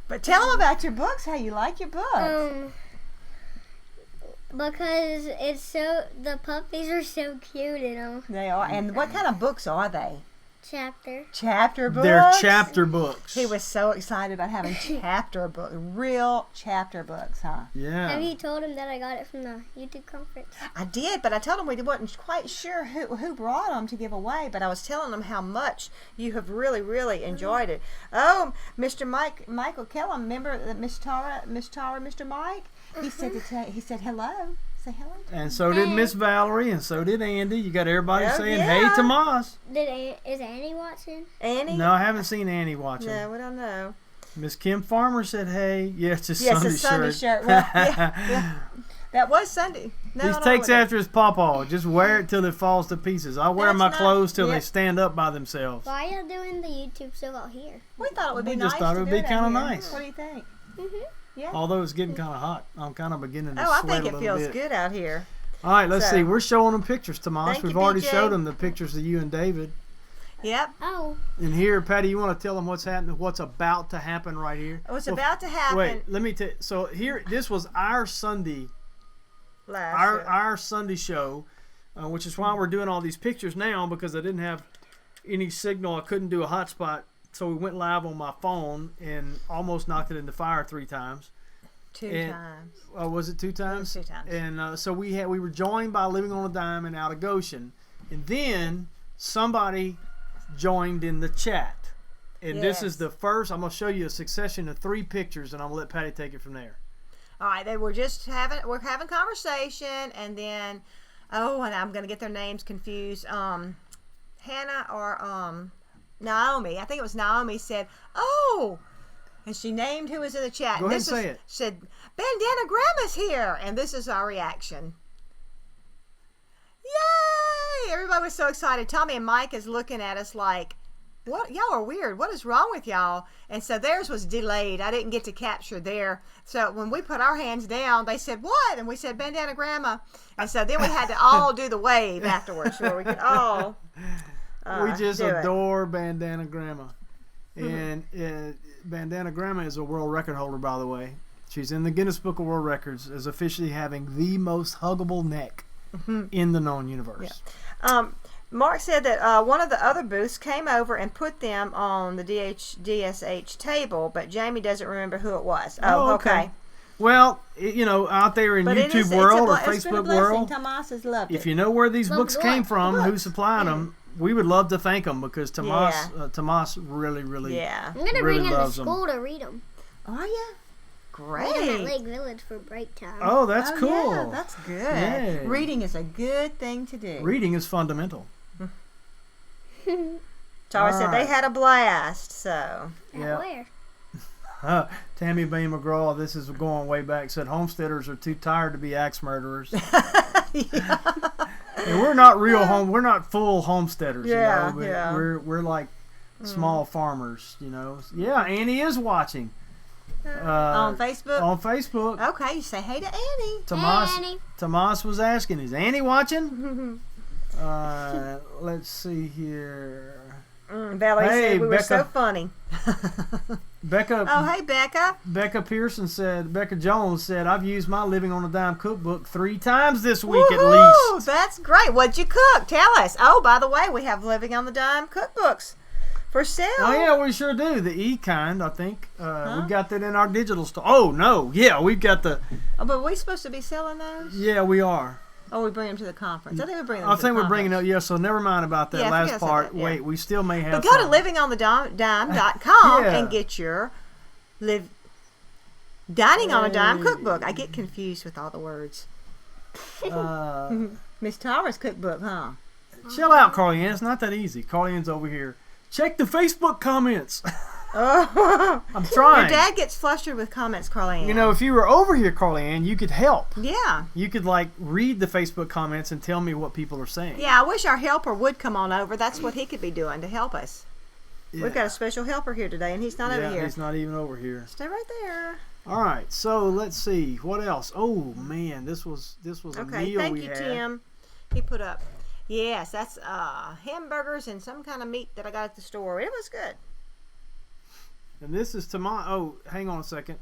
But tell them about your books, how you like your books. Because the puppies are so cute in them. They are. And what kind of books are they? Chapter books? They're chapter books. He was so excited about having chapter books. Real chapter books, huh? Yeah. Have you told him that I got it from the YouTube conference? I did, but I told him we wasn't quite sure who brought them to give away, but I was telling them how much you have really, really enjoyed it. Oh, Mr. Michael Kellum, remember Miss Tara, Mr. Mike? He said he said hello. Say hello. And so did Miss Valerie, and so did Andy. You got everybody saying, yeah. "Hey, Tomas." Is Annie watching? Annie? No, I haven't seen Annie watching. No, we don't know. Miss Kim Farmer said, "Hey." Yeah, it's a Yes, Sunday a Sunday shirt. shirt. Well, yeah. That was Sunday. No, He takes after his pawpaw. Just wear it till it falls to pieces. I wear That's my not- clothes till yeah. they stand up by themselves. Why are you doing the YouTube show out here? We thought it would be We nice. just thought it would be kind of nice. What do you think? Yeah. Although it's getting kind of hot. I'm kind of beginning to Oh, I sweat think a it little feels bit. good out here. All right, let's So- see. We're showing them pictures, Tomas. Thank We've you, already BJ. showed them the pictures of you and David. Yep. Oh. And here, Patty, you want to tell them what's happening, what's about to happen right here? What's about to happen? Wait, let me tell. So here, this was our Sunday, Last year. our Sunday show, which is why we're doing all these pictures now, because I didn't have any signal. I couldn't do a hotspot, so we went live on my phone and almost knocked it in the fire 3 times. Two and- times. Was it 2 times? 2 times. And so we were joined by Living on a Dime and Out of Goshen, and then somebody joined in the chat. And this is Yes. the first. I'm gonna show you a succession of 3 pictures, and I'm gonna let Patty take it from there. All right, we're having conversation, and then and I'm gonna get their names confused. Hannah or Naomi. I think it was Naomi said, "Oh," and she named who was in the chat. Go ahead and say it. She said, "Bandana Grandma's here," and this is our reaction. Yay! Everybody was so excited. Tommy and Mike is looking at us like, what? Y'all are weird. What is wrong with y'all? And so theirs was delayed. I didn't get to capture there. So when we put our hands down, they said, "What?" And we said, "Bandana Grandma." And so then we had to all do the wave afterwards where we could all We just do it. adore Bandana Grandma. And Bandana Grandma is a world record holder, by the way. She's in the Guinness Book of World Records as officially having the most huggable neck in the known universe. Mark said that one of the other booths came over and put them on the DSH table, but Jamie doesn't remember who it was. Oh, okay. Well, out there in But it YouTube is, world or it's been a Facebook blessing. world, Tomas has loved if it. you know where these books came from, who books. supplied them, we would love to thank them, because Tomas, Yeah. Tomas really, really, Yeah. I'm gonna really bring him to loves them. school to read them. Are you? Read them at Great. Lake Village for break time. Oh, that's Oh, cool. Yeah, that's good. Yay. Reading is a good thing to do. Reading is fundamental. Tara said they Alright. had a blast, so. Yeah. Where? Tammy Bain McGraw, this is going way back, said homesteaders are too tired to be axe murderers. And we're not we're not full homesteaders. Yeah, but yeah. We're like small farmers. Yeah, Annie is watching. On Facebook? On Facebook. Okay, you say hey to Annie. Tomas, Hey, Annie. Tomas was asking, is Annie watching? Let's see here. Valerie Hey, said we were so Becca. funny. Becca. Oh, hey, Becca. Becca Jones said, I've used my Living on a Dime cookbook 3 times this week at Woohoo! least. That's great. What'd you cook? Tell us. Oh, by the way, we have Living on the Dime cookbooks for sale. Oh, yeah, we sure do. The E kind, I think. We got that in our digital store. Oh, no. Yeah, we've got the... Oh, but are we supposed to be selling those? Yeah, we are. Oh, we bring them to the conference. I think we bring them. I think we're bringing up. Yeah, so never mind about that Yeah, last forget I said part. that, yeah. Wait, we still may have. But go to some. livingonthedime.com Yeah. and get your Dining on a Dime cookbook. I get confused with all the words. Miss Tara's cookbook, huh? Chill out, Carly Ann. It's not that easy. Carly Ann's over here. Check the Facebook comments. Oh, I'm trying. Your dad gets flustered with comments, Carly Ann. You know, if you were over here, Carly Ann, you could help. Yeah. You could like read the Facebook comments and tell me what people are saying. Yeah, I wish our helper would come on over. That's what he could be doing to help us. Yeah. We've got a special helper here today, and he's not over here. He's not even over here. Stay right there. All right, so let's see what else. Oh man, this was a Okay, meal thank we you, had. Tim. He put up. Yes, that's hamburgers and some kind of meat that I got at the store. It was good. And this is Tomas. Oh, hang on a second.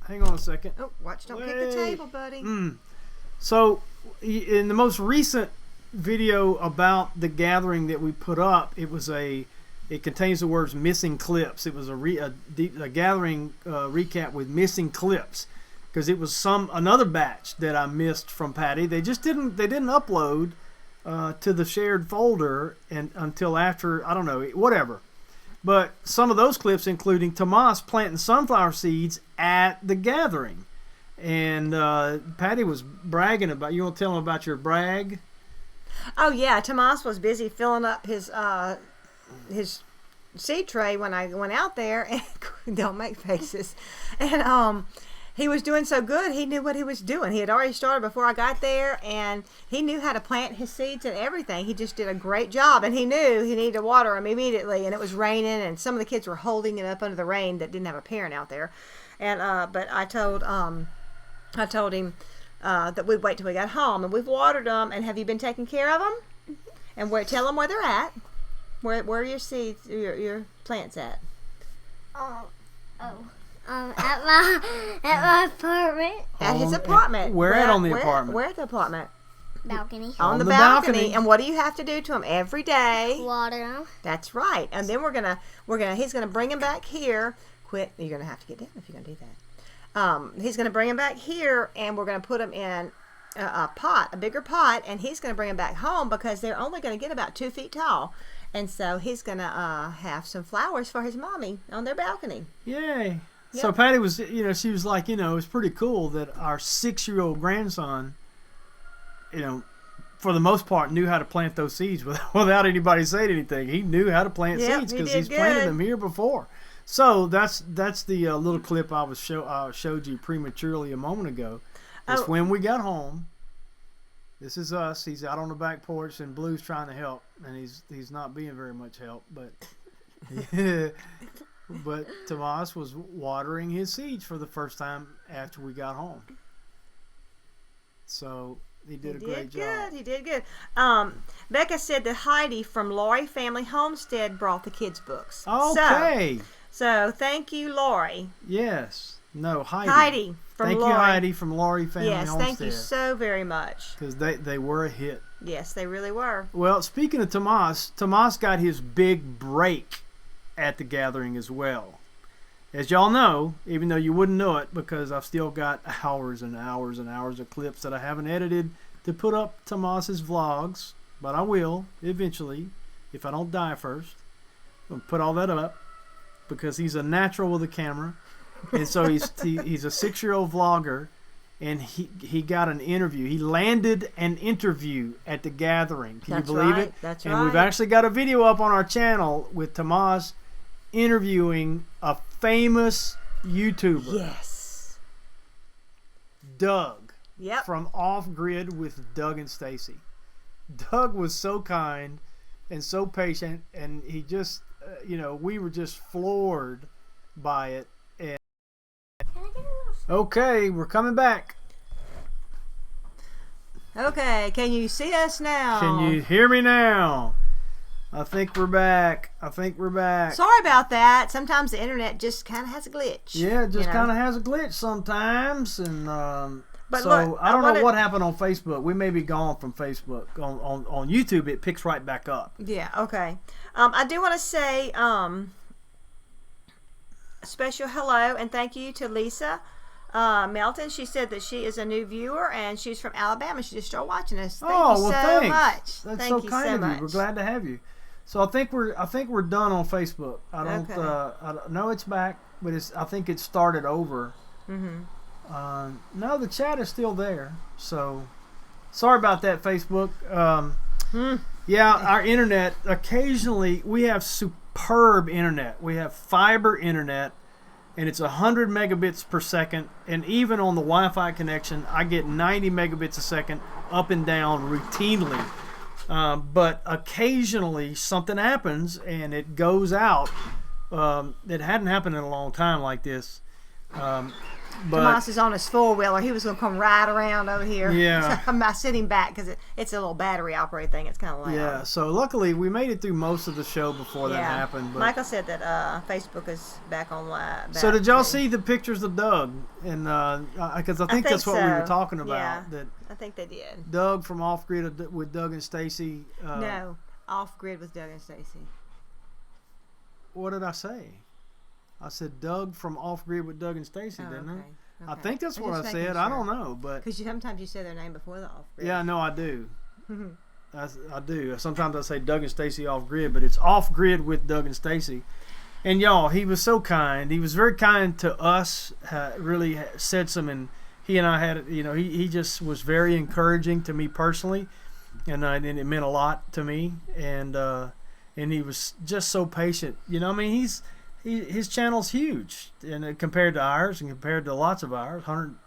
Hang on a second. Oh, watch! Don't kick Wait. the table, buddy. So, in the most recent video about the gathering that we put up, it contains the words "missing clips." It was a gathering recap with missing clips because it was another batch that I missed from Patti. They didn't upload to the shared folder until after, I don't know, whatever. But some of those clips, including Tomas planting sunflower seeds at the gathering. And Patti was bragging about, you want to tell them about your brag? Oh yeah, Tomas was busy filling up his seed tray when I went out there, and don't make faces. And he was doing so good, he knew what he was doing. He had already started before I got there, and he knew how to plant his seeds and everything. He just did a great job, and he knew he needed to water them immediately, and it was raining, and some of the kids were holding it up under the rain that didn't have a parent out there. And but I told him that we'd wait till we got home, and we've watered them. And have you been taking care of them? And tell them where they're at. Where are your seeds, your plants at? At my apartment. At his apartment. Where at on the apartment? Where at the apartment? Balcony. On the balcony. And what do you have to do to him every day? Water them. That's right. And then he's gonna bring him back here. Quit. You're gonna have to get down if you're gonna do that. He's gonna bring him back here, and we're gonna put him in a bigger pot, and he's gonna bring him back home because they're only gonna get about 2 feet tall. And so he's gonna have some flowers for his mommy on their balcony. Yay. Yep. So Patti was, she was like, it's pretty cool that our 6-year-old grandson, for the most part, knew how to plant those seeds without anybody saying anything. He knew how to plant seeds because he's planted them here before. So that's the little clip I showed you prematurely a moment ago. It's when we got home. This is us. He's out on the back porch, and Blue's trying to help, and he's not being very much help, but. But Tomas was watering his seeds for the first time after we got home. So he did a great job. He did good. Becca said that Heidi from Lori Family Homestead brought the kids' books. Okay. So thank you, Lori. Yes. No, Heidi. Heidi from Thank Lori. you, Heidi from Lori Family Homestead. Yes, thank you so very much. Because they were a hit. Yes, they really were. Well, speaking of Tomas got his big break at the gathering as well. As y'all know, even though you wouldn't know it because I've still got hours and hours and hours of clips that I haven't edited to put up Tomas's vlogs, but I will eventually if I don't die first. I'm gonna put all that up because he's a natural with a camera, and so he's a 6-year-old vlogger, and he got an interview. He landed an interview at the gathering. Can you believe it? That's and right. we've actually got a video up on our channel with Tomas interviewing a famous YouTuber. Yes. Doug. Yep. From Off Grid with Doug and Stacy. Doug was so kind and so patient, and he just, we were just floored by it. And okay, we're coming back. Okay, can you see us now? Can you hear me now? I think we're back. Sorry about that. Sometimes the internet just kind of has a glitch. Yeah, it just kind of has a glitch sometimes, and But so look, I don't know what happened on Facebook. We may be gone from Facebook. On YouTube, it picks right back up. Yeah. Okay. I do want to say a special hello and thank you to Lisa Melton, she said that she is a new viewer and she's from Alabama. She just started watching us. Thank Oh, you well, so thanks. much. That's Thank so you kind so of much. you. We're glad to have you. So I think we're done on Facebook. I don't. Okay. I don't know it's back, but I think it started over. No, the chat is still there. So sorry about that, Facebook. Yeah, our internet. Occasionally, we have superb internet. We have fiber internet, and it's 100 megabits per second. And even on the Wi-Fi connection, I get 90 megabits a second up and down routinely. But occasionally something happens and it goes out. It hadn't happened in a long time like this. But Tomas is on his four-wheeler. He was going to come right around over here. Yeah. So I'm sitting back because it's a little battery operated thing. It's kind of loud. yeah, so luckily we made it through most of the show before that happened. But Michael said that Facebook is back on live. so did y'all see the pictures of Doug? And because I think that's what we were so. talking about. Yeah. That I think they did. Doug from Off Grid with Doug and Stacy. No, Off Grid with Doug and Stacy. What did I say? I said Doug from Off Grid with Doug and Stacy, didn't I? Okay. I think that's what I just said. making I sure. don't know, but Because sometimes you say their name before the Off Grid. yeah, no, I do. I do. Sometimes I say Doug and Stacy Off Grid, but it's Off Grid with Doug and Stacy. And y'all, he was so kind. He was very kind to us. Really said some, and he and I had, he just was very encouraging to me personally, and it meant a lot to me. And he was just so patient. I mean, his channel's huge, and compared to ours, and compared to lots of ours,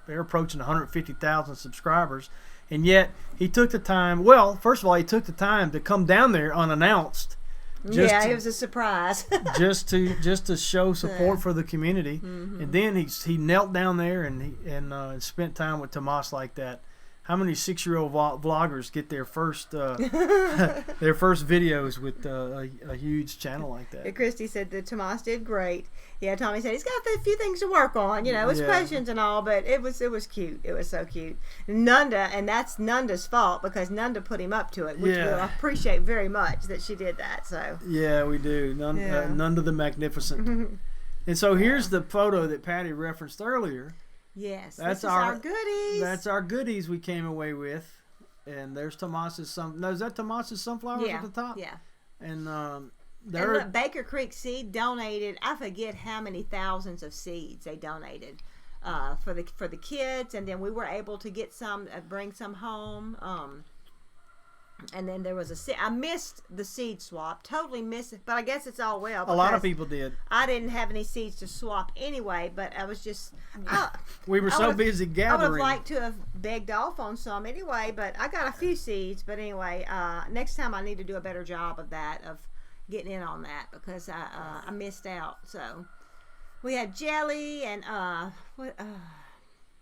they're approaching 150,000 subscribers, and yet he took the time. Well, first of all, he took the time to come down there unannounced. It was a surprise. just to show support for the community, and then he knelt down there and spent time with Tomas like that. How many 6-year-old vloggers get their first videos with a huge channel like that? Christy said that Tomas did great. Yeah, Tommy said he's got a few things to work on, his questions and all, but it was cute. It was so cute. Nunda, and that's Nunda's fault because Nunda put him up to it, which we appreciate very much that she did that. So yeah, we do. Nunda the Magnificent. And so here's the photo that Patti referenced earlier. Yes, that's our goodies. That's our goodies we came away with, and there's Tomas's is that Tomas's sunflowers at the top? Yeah. And and look, Baker Creek Seed donated. I forget how many thousands of seeds they donated for the kids, and then we were able to get some, bring some home. And then there was I missed the seed swap, totally missed it, but I guess it's all well. A lot of people did. I didn't have any seeds to swap anyway, but I was just... we were so busy gathering. I would have liked to have begged off on some anyway, but I got a few seeds. But anyway, next time I need to do a better job of that, of getting in on that, because I missed out. So we had jelly and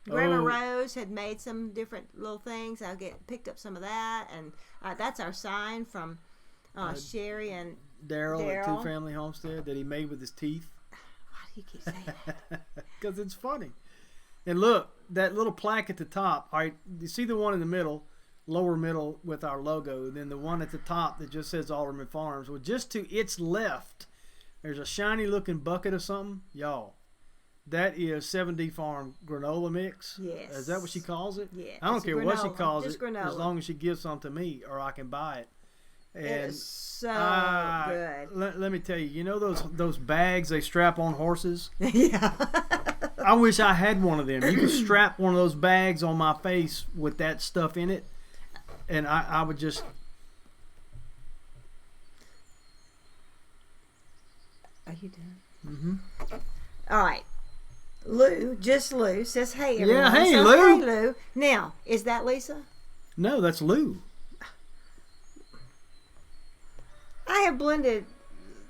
Grandma Rose had made some different little things. I picked up some of that, and that's our sign from Sherry and Daryl at Two Family Homestead that he made with his teeth. Why do you keep saying that? Because it's funny. And look, that little plaque at the top. All right, you see the one in the middle, lower middle with our logo. Then the one at the top that just says AldermanFarms. Well, just to its left, there's a shiny looking bucket of something, y'all. That is 7D Farm granola mix. Yes. Is that what she calls it? Yeah. I don't care what she calls just it, granola. as long as she gives some to me or I can buy it. And it is so good. Let me tell you, those bags they strap on horses? Yeah. I wish I had one of them. You could strap one of those bags on my face with that stuff in it, and I would just... Are you done? Mm-hmm. All right. Lou says, hey, everyone. Yeah, hey, so, Lou. Hey, Lou. Now, is that Lisa? No, that's Lou. I have blended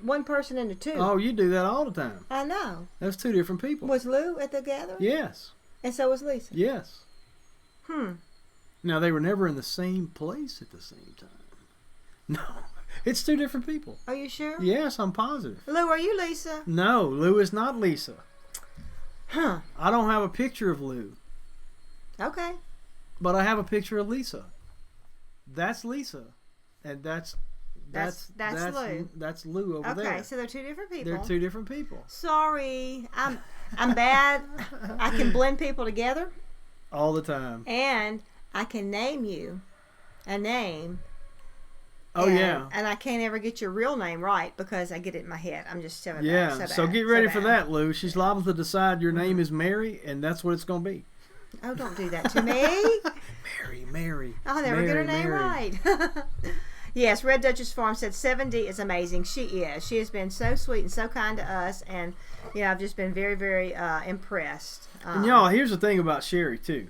one person into two. Oh, you do that all the time. I know. That's two different people. Was Lou at the gathering? Yes. And so was Lisa? Yes. Now, they were never in the same place at the same time. No. It's two different people. Are you sure? Yes, I'm positive. Lou, are you Lisa? No, Lou is not Lisa. Huh. I don't have a picture of Lou. Okay. But I have a picture of Lisa. That's Lisa. And that's That's Lou. That's Lou over there. Okay, so they're two different people. They're two different people. Sorry, I'm bad. I can blend people together All the time. and I can name you a name. Oh, yeah. And I can't ever get your real name right because I get it in my head. I'm just so bad. Yeah, so get ready for that, Lou. She's liable to decide your name is Mary, and that's what it's going to be. Oh, don't do that to me. Mary. I'll never get her name right. Yes, Red Duchess Farm said 7D is amazing. She is. She has been so sweet and so kind to us, and I've just been very, very impressed. And y'all, here's the thing about Sherry too.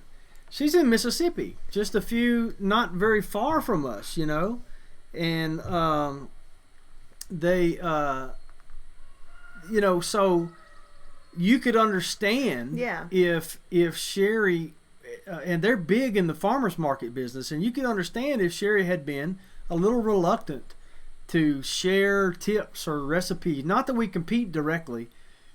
She's in Mississippi, just a few, not very far from us, and they, so you could understand if Sherry, and they're big in the farmers market business, and you could understand if Sherry had been a little reluctant to share tips or recipes. Not that we compete directly,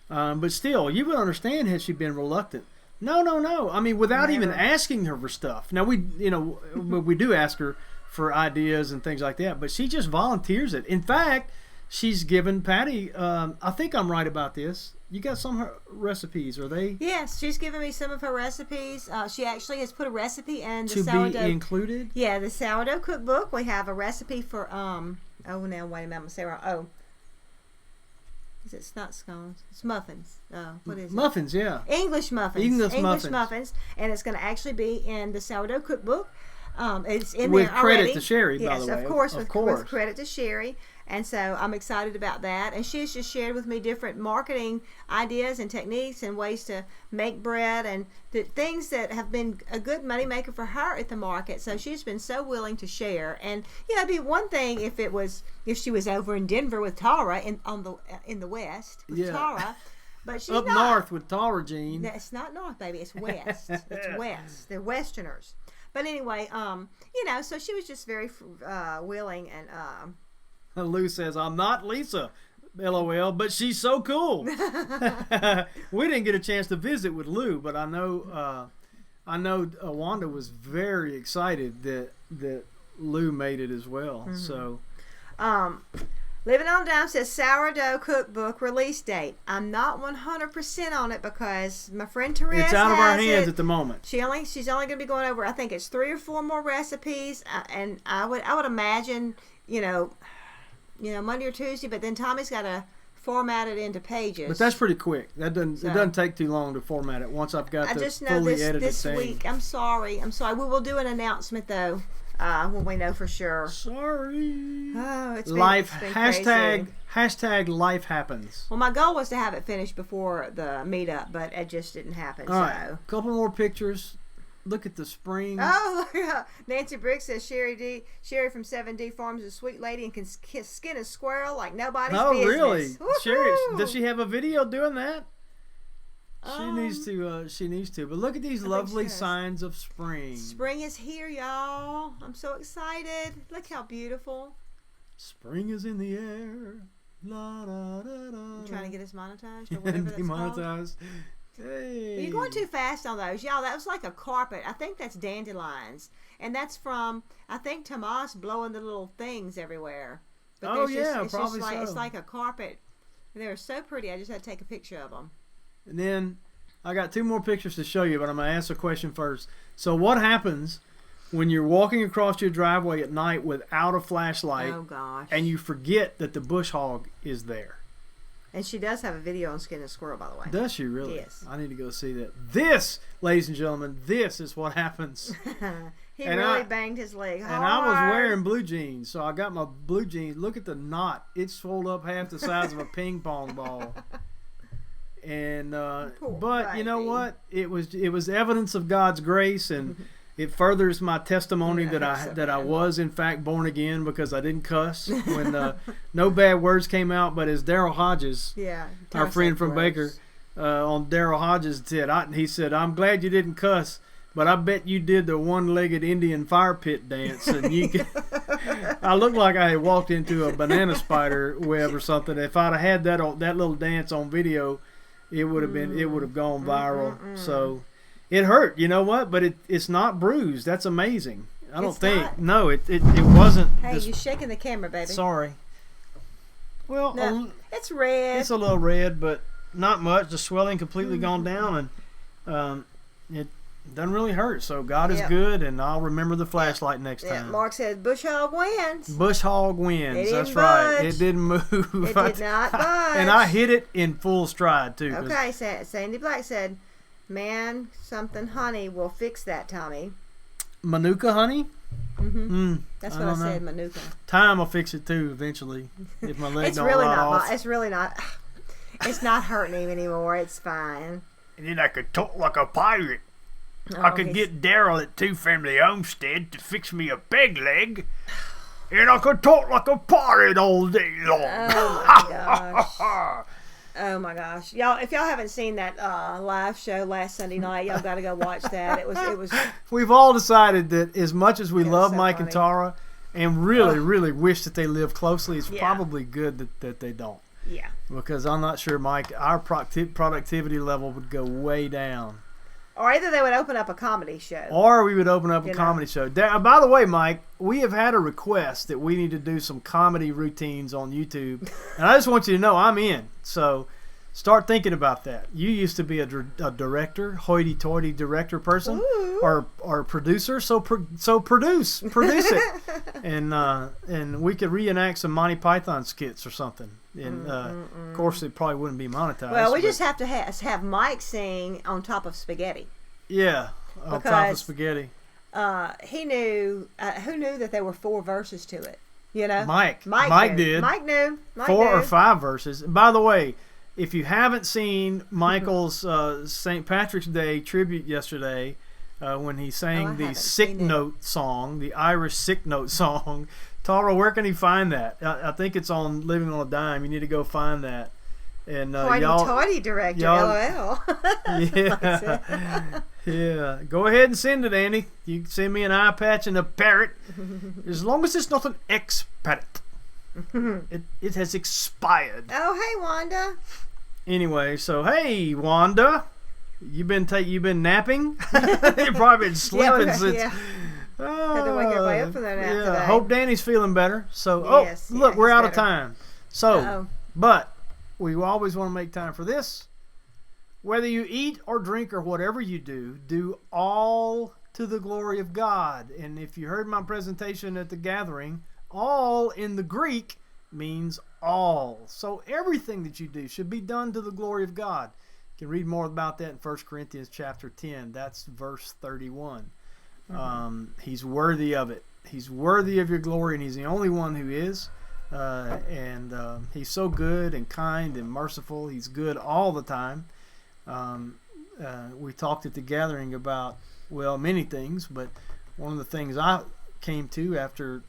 but still, you would understand had she been reluctant. No. I mean, without even asking her for stuff. Now we do ask her for ideas and things like that, but she just volunteers it. In fact, she's given Patti. I think I'm right about this. You got some of her recipes, are they? Yes, she's given me some of her recipes. She actually has put a recipe in the to sourdough. To be included? Yeah, the sourdough cookbook. We have a recipe for, now wait a minute, I'm going to say wrong. Oh. It's not scones. It's muffins. What is it? Muffins, yeah. English muffins. English muffins. And it's going to actually be in the sourdough cookbook. It's in with there already. Credit to Sherry, by the way. Yes, of course, with credit to Sherry. And so I'm excited about that. And she's just shared with me different marketing ideas and techniques and ways to make bread and the things that have been a good moneymaker for her at the market. So she's been so willing to share. And it'd be one thing if she was over in Denver with Tara in the West with Tara. But she's up not. north with Tara, Jean. No, it's not north, baby. It's west. It's west. They're Westerners. But anyway, so she was just very willing and. Lou says, "I'm not Lisa, LOL, but she's so cool." We didn't get a chance to visit with Lou, but I know Wanda was very excited that Lou made it as well. Mm-hmm. So, Living on Down says sourdough cookbook release date. I'm not 100% on it because my friend Therese it's out of our hands it. at the moment. She's only going to be going over. I think it's 3 or 4 more recipes, and I would imagine Monday or Tuesday. But then Tommy's got to format it into pages. But that's pretty quick. It doesn't take too long to format it. Once I've got the fully edited this thing. week. I'm sorry. We will do an announcement though. When we know for sure. Sorry. Oh, it's been hashtag life happens. Well, my goal was to have it finished before the meetup, but it just didn't happen. All right, a couple more pictures. Look at the spring. Oh, look. Nancy Briggs says Sherry from 7D Farms is a sweet lady and can skin a squirrel like nobody's business. Oh, really? Woo-hoo! Sherry, does she have a video doing that? She needs to. But look at these lovely signs of spring. Spring is here, y'all. I'm so excited. Look how beautiful. Spring is in the air. La, da, da, da, you trying to get us monetized or whatever that's demonetized. Hey. You're going too fast on those. Y'all, that was like a carpet. I think that's dandelions. And that's from, I think, Tomas blowing the little things everywhere. But probably so. It's like a carpet. They're so pretty. I just had to take a picture of them. And then I got 2 more pictures to show you, but I'm going to ask a question first. So what happens when you're walking across your driveway at night without a flashlight and you forget that the bush hog is there? And she does have a video on skinning a squirrel, by the way. Does she really? Yes. I need to go see that. This, ladies and gentlemen, this is what happens. He really banged his leg hard. And I was wearing blue jeans, so I got my blue jeans. Look at the knot. It's swelled up half the size of a ping pong ball. And but you know what? It was evidence of God's grace, and it furthers my testimony that I was in fact born again because I didn't cuss when no bad words came out. But as Daryl Hodges, our friend from Baker, on Daryl Hodges he said, "I'm glad you didn't cuss, but I bet you did the one-legged Indian fire pit dance, and you could." I looked like I had walked into a banana spider web or something. If I'd have had that little dance on video, it would have gone viral. So it hurt, you know what? But it's not bruised. That's amazing. I don't It's think. not? No, it wasn't. Hey, this- you're shaking the camera, baby. Sorry. Well, No, it's red. it's a little red, but not much. The swelling completely gone down, and it doesn't really hurt. So God is Yep. good, and I'll remember the flashlight next Yeah, time. Mark said bush hog wins. Bush hog wins. It That's didn't right. budge. It didn't move. It did not budge. And I hit it in full stride too. 'cause Okay, Sandy Black said, "Man, something honey will fix that, Tommy." Manuka honey. That's I what I don't know. said, Manuka. Time will fix it too eventually. If my leg It's don't really rot not. off. It's really not. It's not hurting him anymore. It's fine. And then I could talk like a pirate. Oh, I could he's- get Daryl at Two Family Homestead to fix me a peg leg. And I could talk like a pirate all day long. Oh my gosh. Oh my gosh, y'all! If y'all haven't seen that live show last Sunday night, y'all got to go watch that. It was. We've all decided that as much as we It was love so Mike funny. and Tara, and really wish that they live closely, it's Yeah. probably good that they don't. Yeah. Because I'm not sure, Mike, our productivity level would go way down. Or either they would open up a comedy show. Or we would open up a You know. comedy show. By the way, Mike, we have had a request that we need to do some comedy routines on YouTube. And I just want you to know I'm in. So start thinking about that. You used to be a director, hoity-toity director person, Ooh. or producer. So produce it, and we could reenact some Monty Python skits or something. And of course, it probably wouldn't be monetized. Well, we but- just have to have Mike sing on top of spaghetti. yeah, on top of because- spaghetti. He knew. Who knew that there were 4 verses to it? You know, Mike knew. did. Mike knew. Mike 4 or knew. 5 verses. And by the way, if you haven't seen Michael's St. Patrick's Day tribute yesterday, when he Oh, I sang the haven't sick seen it. note song, the Irish sick note song, Tara, where can he find that? I think it's on Living on a Dime. You need to go find that. And y'all, Hoity-toity director, y'all- LOL. yeah, yeah. Go ahead and send it, Andy. You can send me an eye patch and a parrot, as long as it's not an ex-parrot. It has expired. Oh, hey, Wanda. Anyway, so hey, Wanda, you been napping? You've probably been sleeping since. Yeah. Had to wake everybody up from their nap yeah. today. Hope Danny's feeling better. So, Yes, look, yeah, we're he's out of better. time. So, Uh-oh. but we always want to make time for this. Whether you eat or drink or whatever you do all to the glory of God. And if you heard my presentation at the gathering, all in the Greek means all. So everything that you do should be done to the glory of God. You can read more about that in 1 Corinthians chapter 10. That's verse 31. He's worthy of it. He's worthy of your glory, and he's the only one who is. He's so good and kind and merciful. He's good all the time. We talked at the gathering about, well, many things, but one of the things I came to after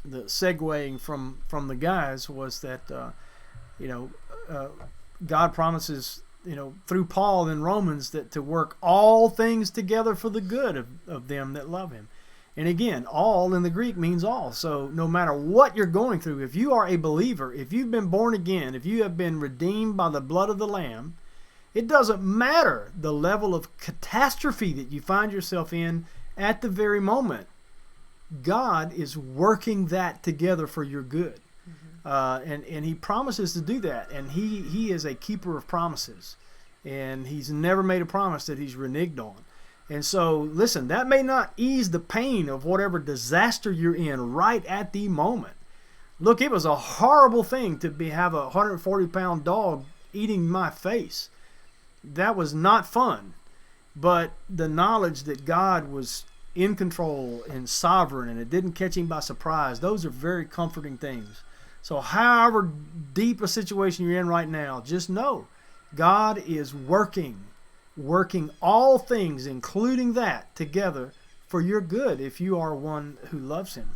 the segueing from the guys was that God promises, through Paul in Romans, that to work all things together for the good of them that love him. And again, all in the Greek means all. So no matter what you're going through, if you are a believer, if you've been born again, if you have been redeemed by the blood of the Lamb, it doesn't matter the level of catastrophe that you find yourself in at the very moment. God is working that together for your good. And he promises to do that. And he is a keeper of promises. And he's never made a promise that he's reneged on. And so, listen, that may not ease the pain of whatever disaster you're in right at the moment. Look, it was a horrible thing to have a 140-pound dog eating my face. That was not fun. But the knowledge that God was in control and sovereign and it didn't catch him by surprise, those are very comforting things. So however deep a situation you're in right now, just know God is working all things, including that, together for your good if you are one who loves him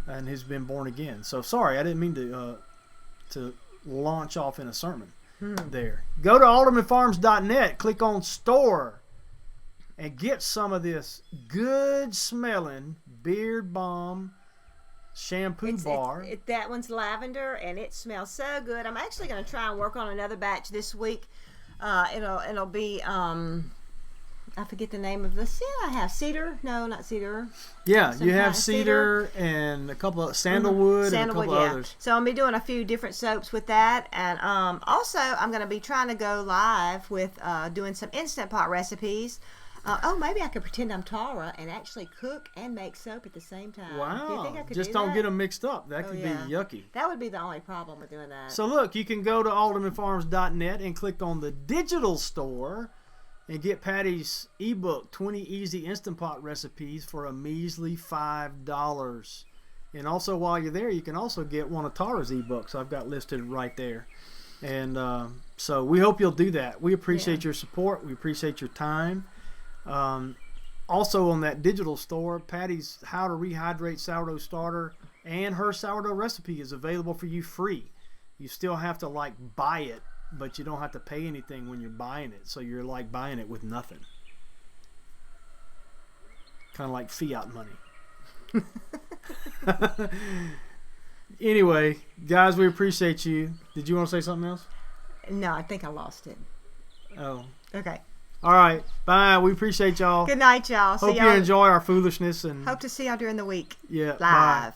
and has been born again. So sorry, I didn't mean to launch off in a sermon there. Go to AldermanFarms.net, click on store, and get some of this good smelling Beard Balm shampoo bar. That one's lavender and it smells so good. I'm actually going to try and work on another batch this week. It'll be I forget the name of this. Yeah, I have cedar. No, not cedar. Yeah, Some you kind have of cedar and a couple of sandalwood, and a couple others. So I'm gonna be doing a few different soaps with that, and also I'm gonna be trying to go live with doing some Instant Pot recipes. Maybe I could pretend I'm Tara and actually cook and make soap at the same time. Wow. Do you think I could Just do don't that? get them mixed up. That could yeah. be yucky. That would be the only problem with doing that. So look, you can go to AldermanFarms.net and click on the digital store and get Patti's ebook, 20 Easy Instant Pot Recipes, for a measly $5. And also while you're there, you can also get one of Tara's ebooks I've got listed right there. And so we hope you'll do that. We appreciate your support. We appreciate your time. Also on that digital store, Patti's How to Rehydrate Sourdough Starter and her sourdough recipe is available for you free. You still have to buy it, but you don't have to pay anything when you're buying it. So you're buying it with nothing. Kind of like fiat money. Anyway, guys, we appreciate you. Did you want to say something else? No, I think I lost it. Oh. Okay. All right. Bye. We appreciate y'all. Good night, y'all. Hope you enjoy our foolishness and Hope to see y'all during the week. Yeah. Live. Bye.